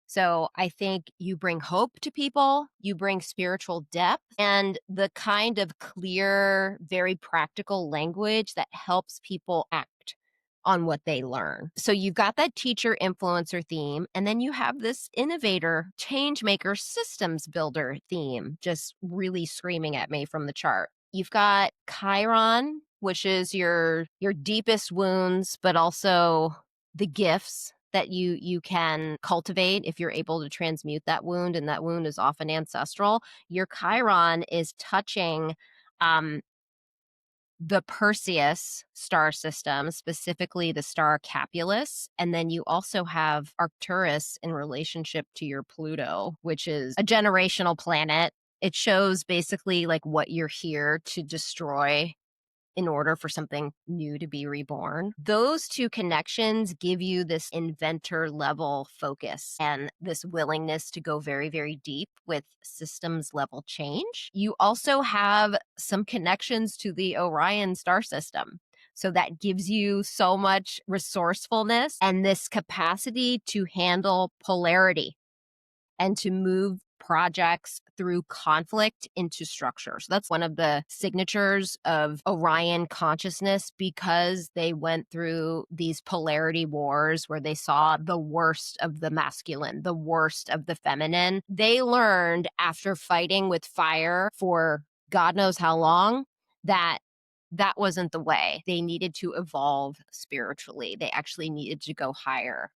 So I think you bring hope to people, you bring spiritual depth, and the kind of clear, very practical language that helps people act on what they learn. So you've got that teacher influencer theme, and then you have this innovator, change maker, systems builder theme just really screaming at me from the chart. You've got Chiron, which is your deepest wounds, but also the gifts that you can cultivate if you're able to transmute that wound, and that wound is often ancestral. Your Chiron is touching the Perseus star system, specifically the star Capulus. And then you also have Arcturus in relationship to your Pluto, which is a generational planet. It shows basically like what you're here to destroy in order for something new to be reborn. Those two connections give you this inventor level focus and this willingness to go very, very deep with systems level change. You also have some connections to the Orion star system. So that gives you so much resourcefulness and this capacity to handle polarity and to move projects through conflict into structure. So that's one of the signatures of Orion consciousness, because they went through these polarity wars where they saw the worst of the masculine, the worst of the feminine. They learned after fighting with fire for God knows how long that that wasn't the way. They needed to evolve spiritually. They actually needed to go higher.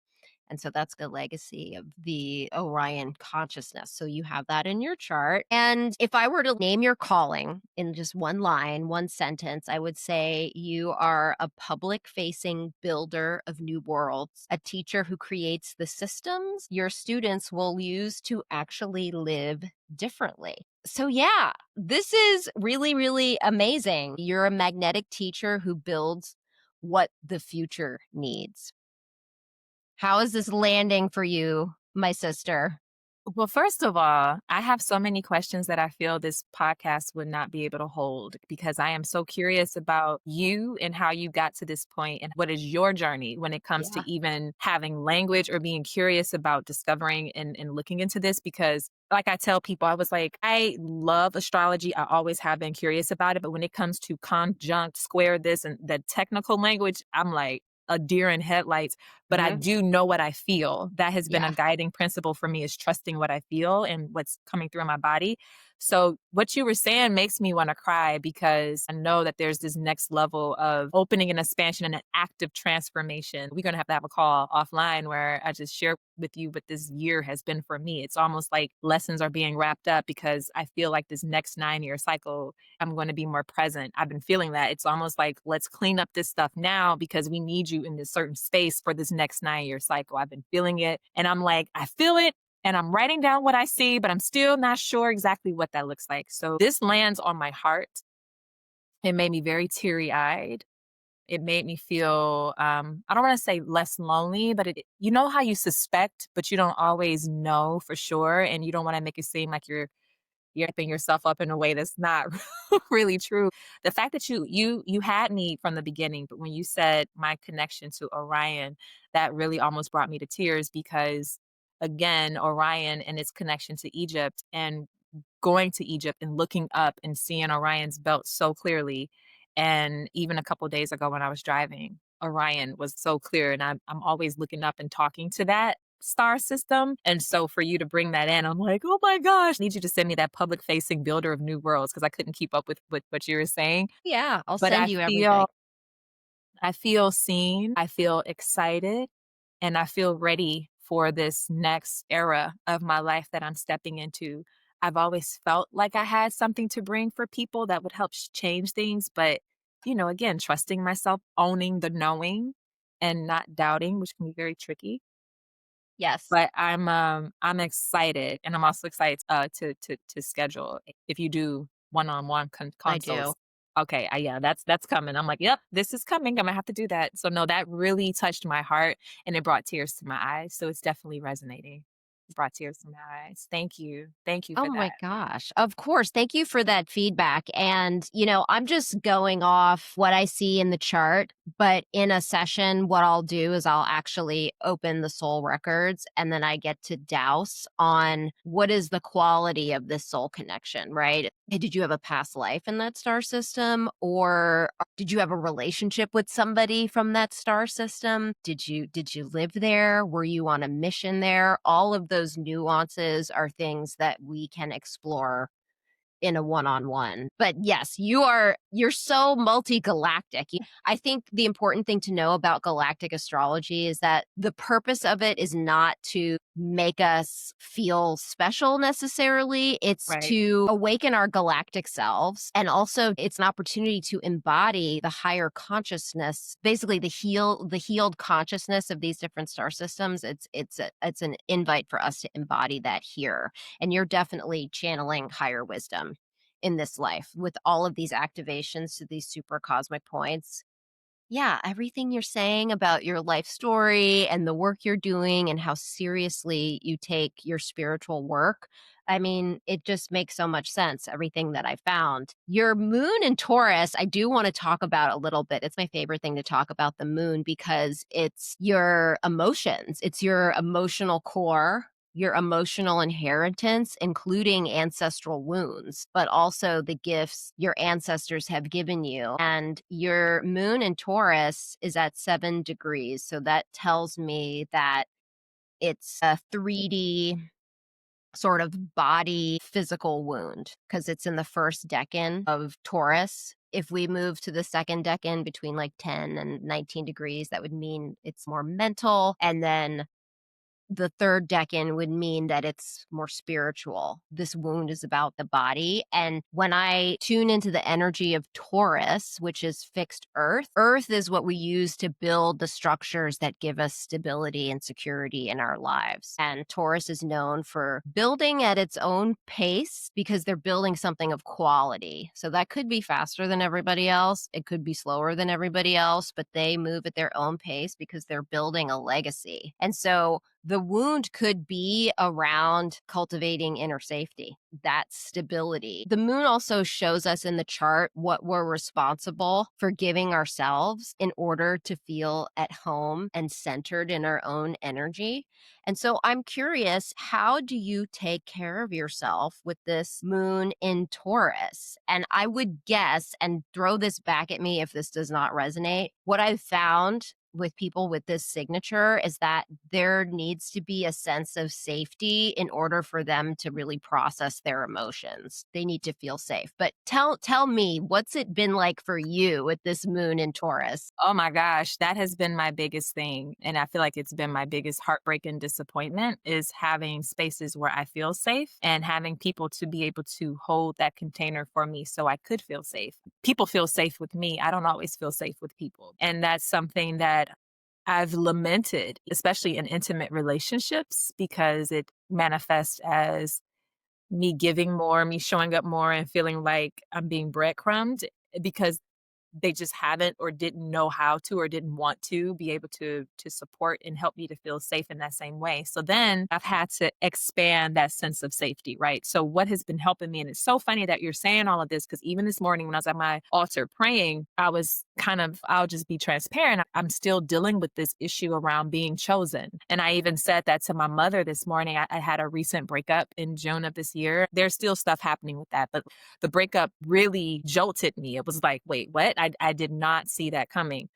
And so that's the legacy of the Orion consciousness. So you have that in your chart. And if I were to name your calling in just one line, one sentence, I would say you are a public facing builder of new worlds, a teacher who creates the systems your students will use to actually live differently. So, yeah, this is really, really amazing. You're a magnetic teacher who builds what the future needs. How is this landing for you, my sister? Well, first of all, I have so many questions that I feel this podcast would not be able to hold because I am so curious about you and how you got to this point and what is your journey when it comes Yeah. to even having language or being curious about discovering and looking into this. Because, like I tell people, I was like, I love astrology. I always have been curious about it. But when it comes to conjunct, square this, and the technical language, I'm like, a deer in headlights, but I Mhm. do know what I feel. That has been a Yeah. guiding principle for me, is trusting what I feel and what's coming through my body. So what you were saying makes me want to cry because I know that there's this next level of opening and expansion and an active transformation. We're going to have a call offline where I just share with you what this year has been for me. It's almost like lessons are being wrapped up because I feel like this next 9-year cycle, I'm going to be more present. I've been feeling that. It's almost like, let's clean up this stuff now because we need you in this certain space for this next 9-year cycle. I've been feeling it. And I'm like, I feel it. And I'm writing down what I see, but I'm still not sure exactly what that looks like. So this lands on my heart. It made me very teary eyed. It made me feel, I don't want to say less lonely, but you know how you suspect, but you don't always know for sure. And you don't want to make it seem like you're hyping yourself up in a way that's not really true. The fact that you had me from the beginning, but when you said my connection to Orion, that really almost brought me to tears because again, Orion and its connection to Egypt and going to Egypt and looking up and seeing Orion's belt so clearly. And even a couple days ago when I was driving, Orion was so clear. And I'm always looking up and talking to that star system. And so for you to bring that in, I'm like, oh my gosh, I need you to send me that public facing builder of new worlds because I couldn't keep up with what you were saying. Yeah, I'll But send you everything. I feel seen, I feel excited, and I feel ready for this next era of my life that I'm stepping into. I've always felt like I had something to bring for people that would help change things. But, again, trusting myself, owning the knowing and not doubting, which can be very tricky. Yes, But I'm excited, and I'm also excited, to schedule if you do one-on-one I do. consults. Okay, yeah, that's coming. I'm like, "Yep, this is coming. Imma have to do that." So, no, that really touched my heart, and it brought tears to my eyes, so it's definitely resonating. It brought tears to my eyes. Thank you. Thank you Oh for my that. gosh. Of course. Thank you for that feedback. And, I'm just going off what I see in the chart. But in a session, what I'll do is I'll actually open the soul records and then I get to douse on what is the quality of this soul connection, right? Hey, did you have a past life in that star system? Or did you have a relationship with somebody from that star system? Did you live there? Were you on a mission there? All of those nuances are things that we can explore in a one-on-one. But yes, you're so multi-galactic. I think the important thing to know about galactic astrology is that the purpose of it is not to make us feel special necessarily. It's Right. to awaken our galactic selves. And also it's an opportunity to embody the higher consciousness, basically the healed consciousness of these different star systems. It's an invite for us to embody that here. And you're definitely channeling higher wisdom in this life with all of these activations to these super cosmic points. Yeah, everything you're saying about your life story and the work you're doing and how seriously you take your spiritual work. I mean, it just makes so much sense, everything that I found. Your moon in Taurus, I do want to talk about a little bit. It's my favorite thing to talk about the moon because it's your emotions, it's your emotional core, your emotional inheritance, including ancestral wounds, but also the gifts your ancestors have given you. And your moon in Taurus is at 7 degrees. So that tells me that it's a 3D sort of body physical wound because it's in the first decan of Taurus. If we move to the second decan between like 10 and 19 degrees, that would mean it's more mental. And then the third decan would mean that it's more spiritual. This wound is about the body. And when I tune into the energy of Taurus, which is fixed earth, earth is what we use to build the structures that give us stability and security in our lives. And Taurus is known for building at its own pace because they're building something of quality. So that could be faster than everybody else. It could be slower than everybody else, but they move at their own pace because they're building a legacy. And so the wound could be around cultivating inner safety, that stability. The moon also shows us in the chart what we're responsible for giving ourselves in order to feel at home and centered in our own energy. And so I'm curious, how do you take care of yourself with this moon in Taurus? And I would guess, and throw this back at me if this does not resonate, what I've found with people with this signature is that there needs to be a sense of safety in order for them to really process their emotions. They need to feel safe. But tell me, what's it been like for you with this moon in Taurus? Oh my gosh, that has been my biggest thing, and I feel like it's been my biggest heartbreak and disappointment is having spaces where I feel safe and having people to be able to hold that container for me so I could feel safe. People feel safe with me. I don't always feel safe with people. And that's something that I've lamented, especially in intimate relationships, because it manifests as me giving more, me showing up more and feeling like I'm being breadcrumbed because they just haven't or didn't know how to or didn't want to be able to support and help me to feel safe in that same way. So then I've had to expand that sense of safety, right? So what has been helping me, and it's so funny that you're saying all of this because even this morning when I was at my altar praying, I was kind of, I'll just be transparent. I'm still dealing with this issue around being chosen. And I even said that to my mother this morning. I had a recent breakup in June of this year. There's still stuff happening with that, but the breakup really jolted me. It was like, wait, what? I did not see that coming.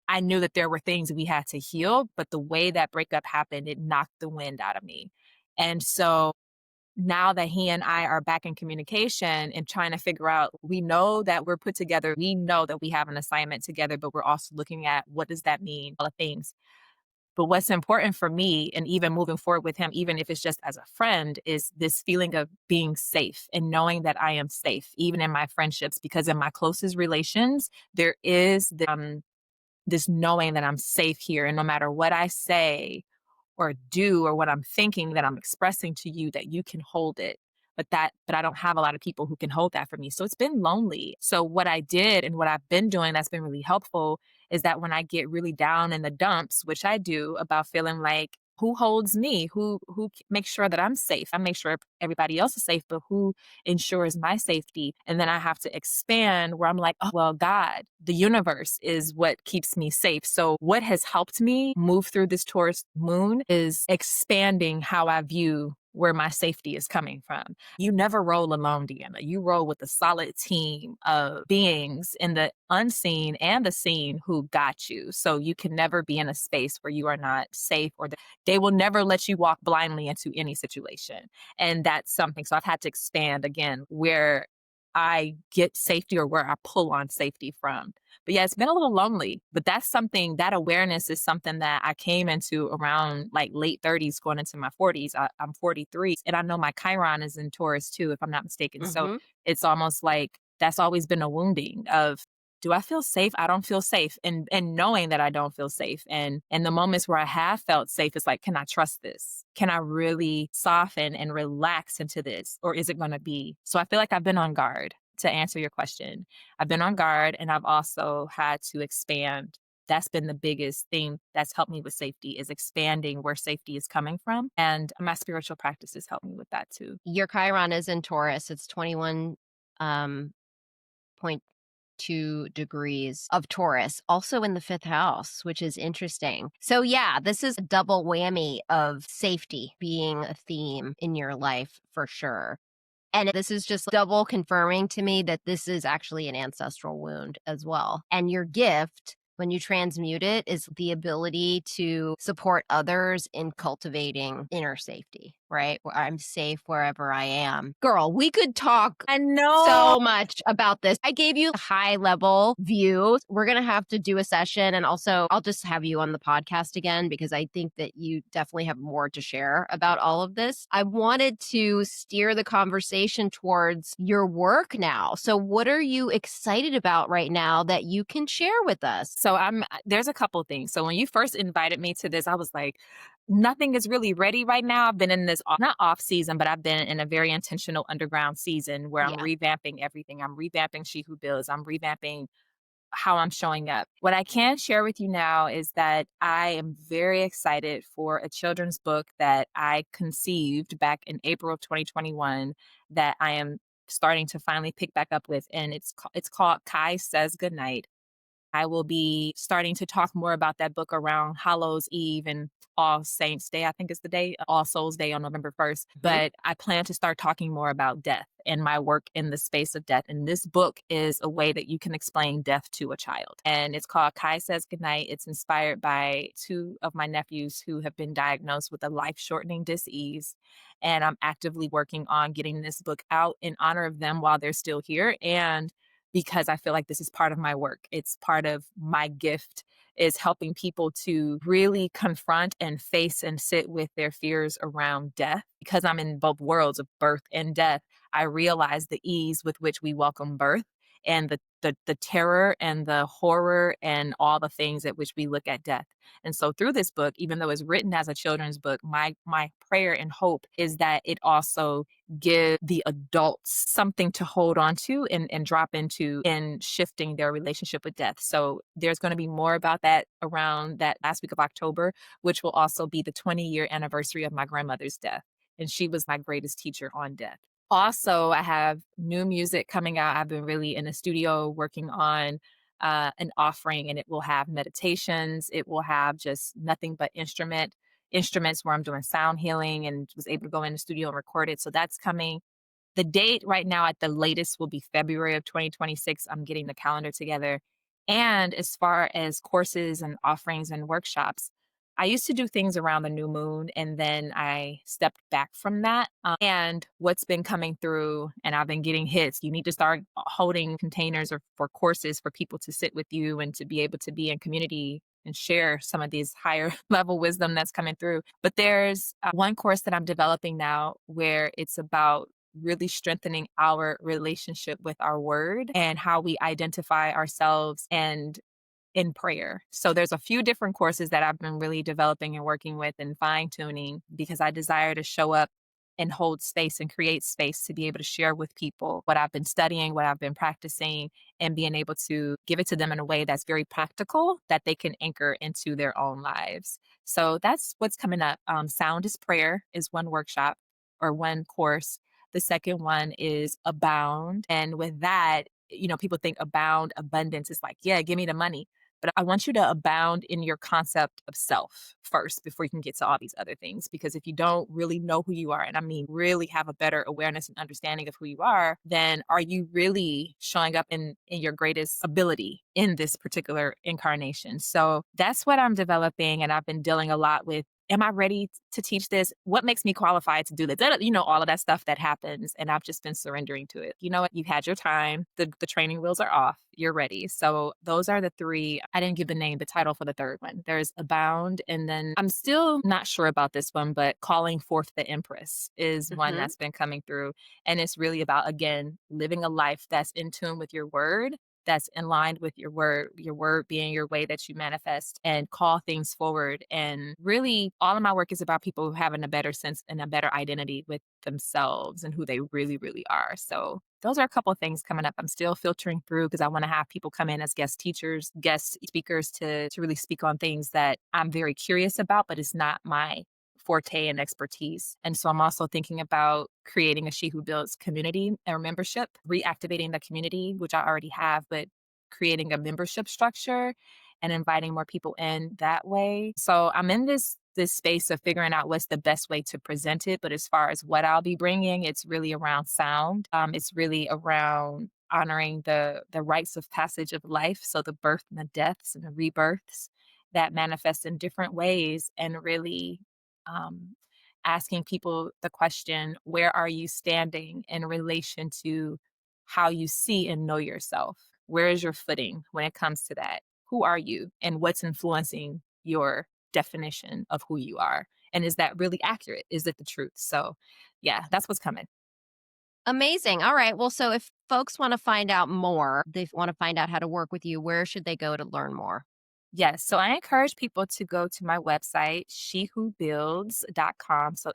I knew that there were things we had to heal, but the way that breakup happened, it knocked the wind out of me. And so now that he and I are back in communication and trying to figure out, we know that we're put together. We know that we have an assignment together, but we're also looking at what does that mean? All the things. But what's important for me, and even moving forward with him, even if it's just as a friend, is this feeling of being safe and knowing that I am safe, even in my friendships, because in my closest relations, there is this knowing that I'm safe here. And no matter what I say or do or what I'm thinking that I'm expressing to you, that you can hold it. But I don't have a lot of people who can hold that for me. So it's been lonely. So what I did and what I've been doing that's been really helpful is that when I get really down in the dumps, which I do, about feeling like who holds me, makes sure that I'm safe. I make sure everybody else is safe, but who ensures my safety? And then I have to expand where I'm like, oh, well, God, the universe is what keeps me safe. So what has helped me move through this Taurus moon is expanding how I view where my safety is coming from. You never roll alone, DeAnna. You roll with a solid team of beings in the unseen and the seen who got you. So you can never be in a space where you are not safe, or they will never let you walk blindly into any situation. And that's something. So I've had to expand again where I get safety or where I pull on safety from. But yeah, it's been a little lonely, but that's something, that awareness is something that I came into around like late 30s going into my 40s. I'm 43 and I know my Chiron is in Taurus too, if I'm not mistaken. So Hmm. it's almost like that's always been a wounding of, do I feel safe? I don't feel safe. And knowing that I don't feel safe. And the moments where I have felt safe, it's like, can I trust this? Can I really soften and relax into this? Or is it going to be? So I feel like I've been on guard, to answer your question. I've been on guard, and I've also had to expand. That's been the biggest thing that's helped me with safety, is expanding where safety is coming from. And my spiritual practices help me with that too. Your Chiron is in Taurus. It's 21 point 2 degrees of Taurus, also in the fifth house, which is interesting. So, yeah, this is a double whammy of safety being a theme in your life for sure. And this is just double confirming to me that this is actually an ancestral wound as well. And your gift, when you transmute it, is the ability to support others in cultivating inner safety, right? Where I'm safe wherever I am. Girl, we could talk I know. so much about this. I gave you a high level view. We're going to have to do a session. And also, I'll just have you on the podcast again because I think that you definitely have more to share about all of this. I wanted to steer the conversation towards your work now. So, what are you excited about right now that you can share with us? So there's a couple things. So when you first invited me to this, I was like, nothing is really ready right now. I've been in this not off season, but I've been in a very intentional underground season where I'm Yeah. revamping everything. I'm revamping She Who Builds. I'm revamping how I'm showing up. What I can share with you now is that I am very excited for a children's book that I conceived back in April of 2021 that I am starting to finally pick back up with, and it's called Kai Says Goodnight. I will be starting to talk more about that book around Hallows Eve and All Saints Day. I think it's the day, All Souls Day on November 1st. Mhm. But I plan to start talking more about death and my work in the space of death. And this book is a way that you can explain death to a child. And it's called Kai Says Goodnight. It's inspired by two of my nephews who have been diagnosed with a life shortening disease. And I'm actively working on getting this book out in honor of them while they're still here. And because I feel like this is part of my work. It's part of my gift, is helping people to really confront and face and sit with their fears around death. Because I'm in both worlds of birth and death, I realize the ease with which we welcome birth and the terror and the horror and all the things at which we look at death. And so through this book, even though it's written as a children's book, my prayer and hope is that it also give the adults something to hold on to and drop into in shifting their relationship with death. So there's going to be more about that around that last week of October, which will also be the 20-year anniversary of my grandmother's death. And she was my greatest teacher on death. Also, I have new music coming out. I've been really in the studio working on an offering, and it will have meditations. It will have just nothing but instruments where I'm doing sound healing, and was able to go in the studio and record it. So that's coming. The date right now at the latest will be February of 2026. I'm getting the calendar together. And as far as courses and offerings and workshops, I used to do things around the new moon, and then I stepped back from that. And what's been coming through, and I've been getting hits, you need to start holding containers or for courses for people to sit with you and to be able to be in community and share some of these higher level wisdom that's coming through. But there's one course that I'm developing now where it's about really strengthening our relationship with our word and how we identify ourselves and in prayer. So there's a few different courses that I've been really developing and working with and fine tuning because I desire to show up and hold space and create space to be able to share with people what I've been studying, what I've been practicing, and being able to give it to them in a way that's very practical that they can anchor into their own lives. So that's what's coming up. Sound is Prayer is one workshop or one course. The second one is Abound. And with that, people think abound, abundance is like, yeah, give me the money. But I want you to abound in your concept of self first before you can get to all these other things. Because if you don't really know who you are, and I mean really have a better awareness and understanding of who you are, then are you really showing up in your greatest ability in this particular incarnation? So that's what I'm developing. And I've been dealing a lot with, am I ready to teach this? What makes me qualified to do this? All of that stuff that happens. And I've just been surrendering to it. You know what? You've had your time. The training wheels are off. You're ready. So those are the three. I didn't give the title for the third one. There's Abound. And then I'm still not sure about this one, but Calling Forth the Empress is one Mm-hmm. that's been coming through. And it's really about, again, living a life that's in tune with your word, that's in line with your word being your way that you manifest and call things forward. And really, all of my work is about people having a better sense and a better identity with themselves and who they really, really are. So those are a couple of things coming up. I'm still filtering through because I want to have people come in as guest teachers, guest speakers to really speak on things that I'm very curious about, but it's not my forte and expertise. And so I'm also thinking about creating a She Who Builds community or membership, reactivating the community, which I already have, but creating a membership structure and inviting more people in that way. So I'm in this space of figuring out what's the best way to present it. But as far as what I'll be bringing, it's really around sound. It's really around honoring the rites of passage of life. So the birth and the deaths and the rebirths that manifest in different ways and really um, asking people the question, where are you standing in relation to how you see and know yourself? Where is your footing when it comes to that? Who are you and what's influencing your definition of who you are? And is that really accurate? Is it the truth? So, yeah, that's what's coming. Amazing. All right. Well, so if folks want to find out more, they want to find out how to work with you, where should they go to learn more? Yes. So I encourage people to go to my website, shewhobuilds.com. So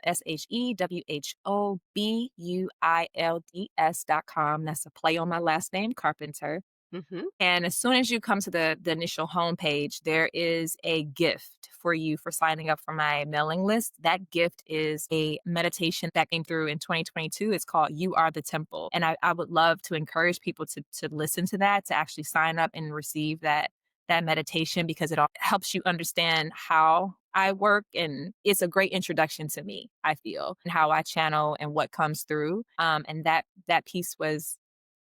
shewhobuilds.com. That's a play on my last name, Carpenter. Mm-hmm. And as soon as you come to the initial homepage, there is a gift for you for signing up for my mailing list. That gift is a meditation that came through in 2022. It's called You Are the Temple. And I would love to encourage people to listen to that, to actually sign up and receive that meditation because it all helps you understand how I work. And it's a great introduction to me, I feel, and how I channel and what comes through. And that piece was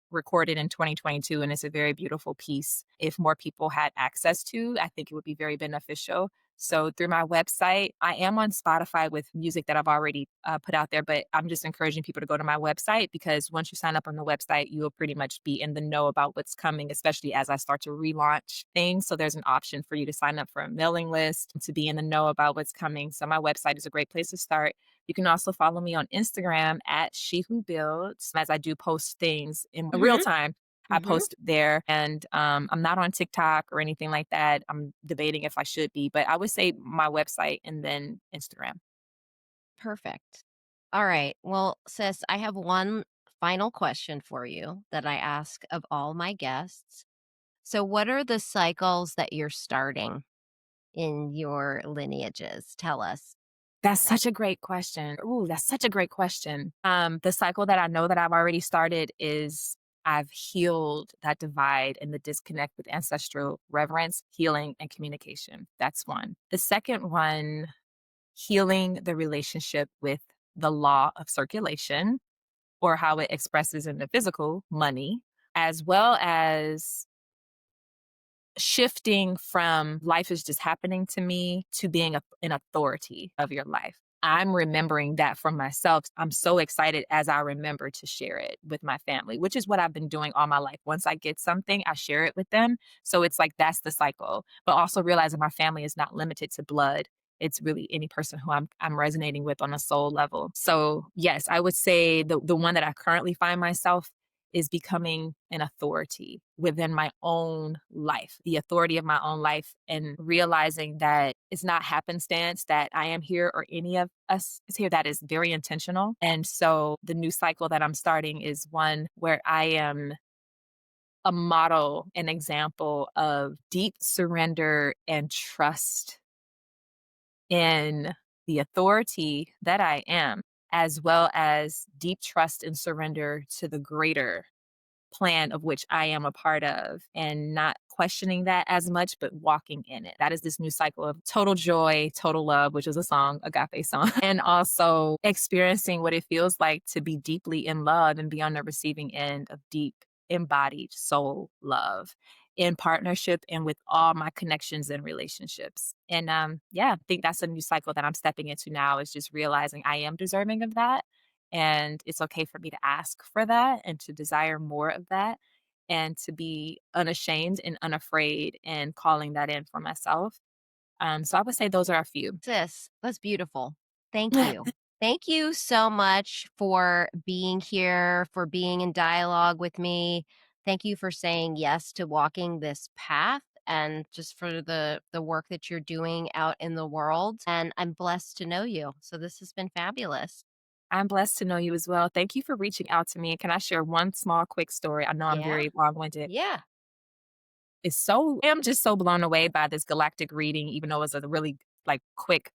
recorded in 2022 and it's a very beautiful piece. If more people had access to, I think it would be very beneficial. So through my website, I am on Spotify with music that I've already put out there, but I'm just encouraging people to go to my website because once you sign up on the website, you'll pretty much be in the know about what's coming, especially as I start to relaunch things. So there's an option for you to sign up for a mailing list to be in the know about what's coming. So my website is a great place to start. You can also follow me on Instagram at She Who Builds as I do post things in real Mm-hmm. time. I Mm-hmm. post there and I'm not on TikTok or anything like that. I'm debating if I should be, but I would say my website and then Instagram. Perfect. All right. Well, sis, I have one final question for you that I ask of all my guests. So, what are the cycles that you're starting in your lineages? Tell us. That's such a great question. Ooh, that's such a great question. The cycle that I know that I've already started is I've healed that divide and the disconnect with ancestral reverence, healing, and communication. That's one. The second one, healing the relationship with the law of circulation or how it expresses in the physical money, as well as shifting from life is just happening to me to being an authority of your life. I'm remembering that for myself. I'm so excited as I remember to share it with my family, which is what I've been doing all my life. Once I get something, I share it with them. So it's like that's the cycle. But also realizing my family is not limited to blood. It's really any person who I'm resonating with on a soul level. So yes, I would say the one that I currently find myself is becoming an authority within my own life, the authority of my own life, and realizing that it's not happenstance that I am here or any of us is here. That is very intentional. And so the new cycle that I'm starting is one where I am a model, an example of deep surrender and trust in the authority that I am, as well as deep trust and surrender to the greater plan of which I am a part of, and not questioning that as much, but walking in it. That is this new cycle of total joy, total love, which is a song, agape song, and also experiencing what it feels like to be deeply in love and be on the receiving end of deep, embodied soul love in partnership and with all my connections and relationships. And yeah, I think that's a new cycle that I'm stepping into now, is just realizing I am deserving of that, and it's okay for me to ask for that and to desire more of that and to be unashamed and unafraid and calling that in for myself. So I would say those are a few. Sis, that's beautiful. Thank you. Thank you so much for being here, for being in dialogue with me. Thank you for saying yes to walking this path and just for the work that you're doing out in the world. And I'm blessed to know you. So this has been fabulous. I'm blessed to know you as well. Thank you for reaching out to me. And can I share one small quick story? I know I'm Yeah. very long-winded. Yeah. I'm just so blown away by this galactic reading, even though it was a really like quick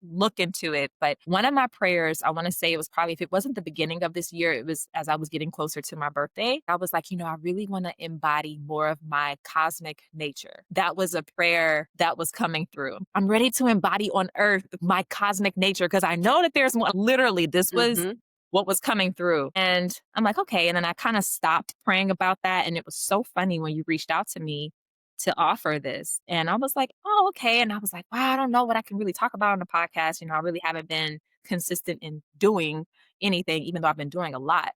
look into it. But one of my prayers, I want to say it was probably, if it wasn't the beginning of this year, it was as I was getting closer to my birthday. I was like, I really want to embody more of my cosmic nature. That was a prayer that was coming through. I'm ready to embody on earth my cosmic nature because I know that there's more. Literally, this was Mm-hmm. what was coming through. And I'm like, okay. And then I kind of stopped praying about that. And it was so funny when you reached out to me to offer this. And I was like, oh, okay. And I was like, wow, I don't know what I can really talk about on the podcast. I really haven't been consistent in doing anything, even though I've been doing a lot.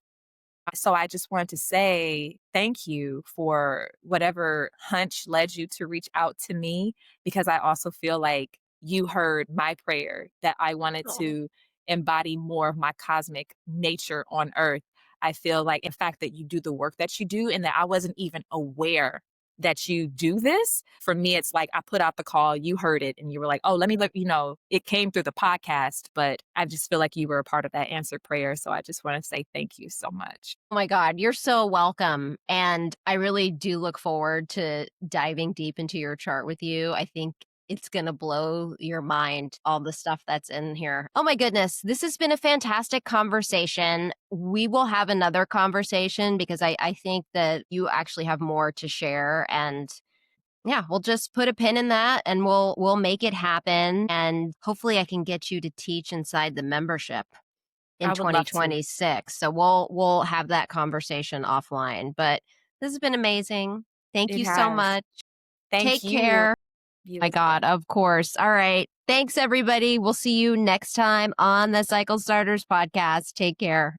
So I just wanted to say thank you for whatever hunch led you to reach out to me, because I also feel like you heard my prayer that I wanted Oh. to embody more of my cosmic nature on earth. I feel like, in fact, that you do the work that you do and that I wasn't even aware that you do this. For me, it's like I put out the call, you heard it, and you were like, oh, let me let you know it came through the podcast, but I just feel like you were a part of that answered prayer. So I just want to say thank you so much. Oh my God, you're so welcome. And I really do look forward to diving deep into your chart with you. I think it's going to blow your mind, all the stuff that's in here. Oh my goodness, this has been a fantastic conversation. We will have another conversation because I think that you actually have more to share. And yeah, we'll just put a pin in that and we'll make it happen. And hopefully I can get you to teach inside the membership in I would love to. 2026. So we'll have that conversation offline. But this has been amazing. Thank It you so has. much. Thank Take you. care. You My as well. God, of course. All right. Thanks, everybody. We'll see you next time on the Cycle Starters podcast. Take care.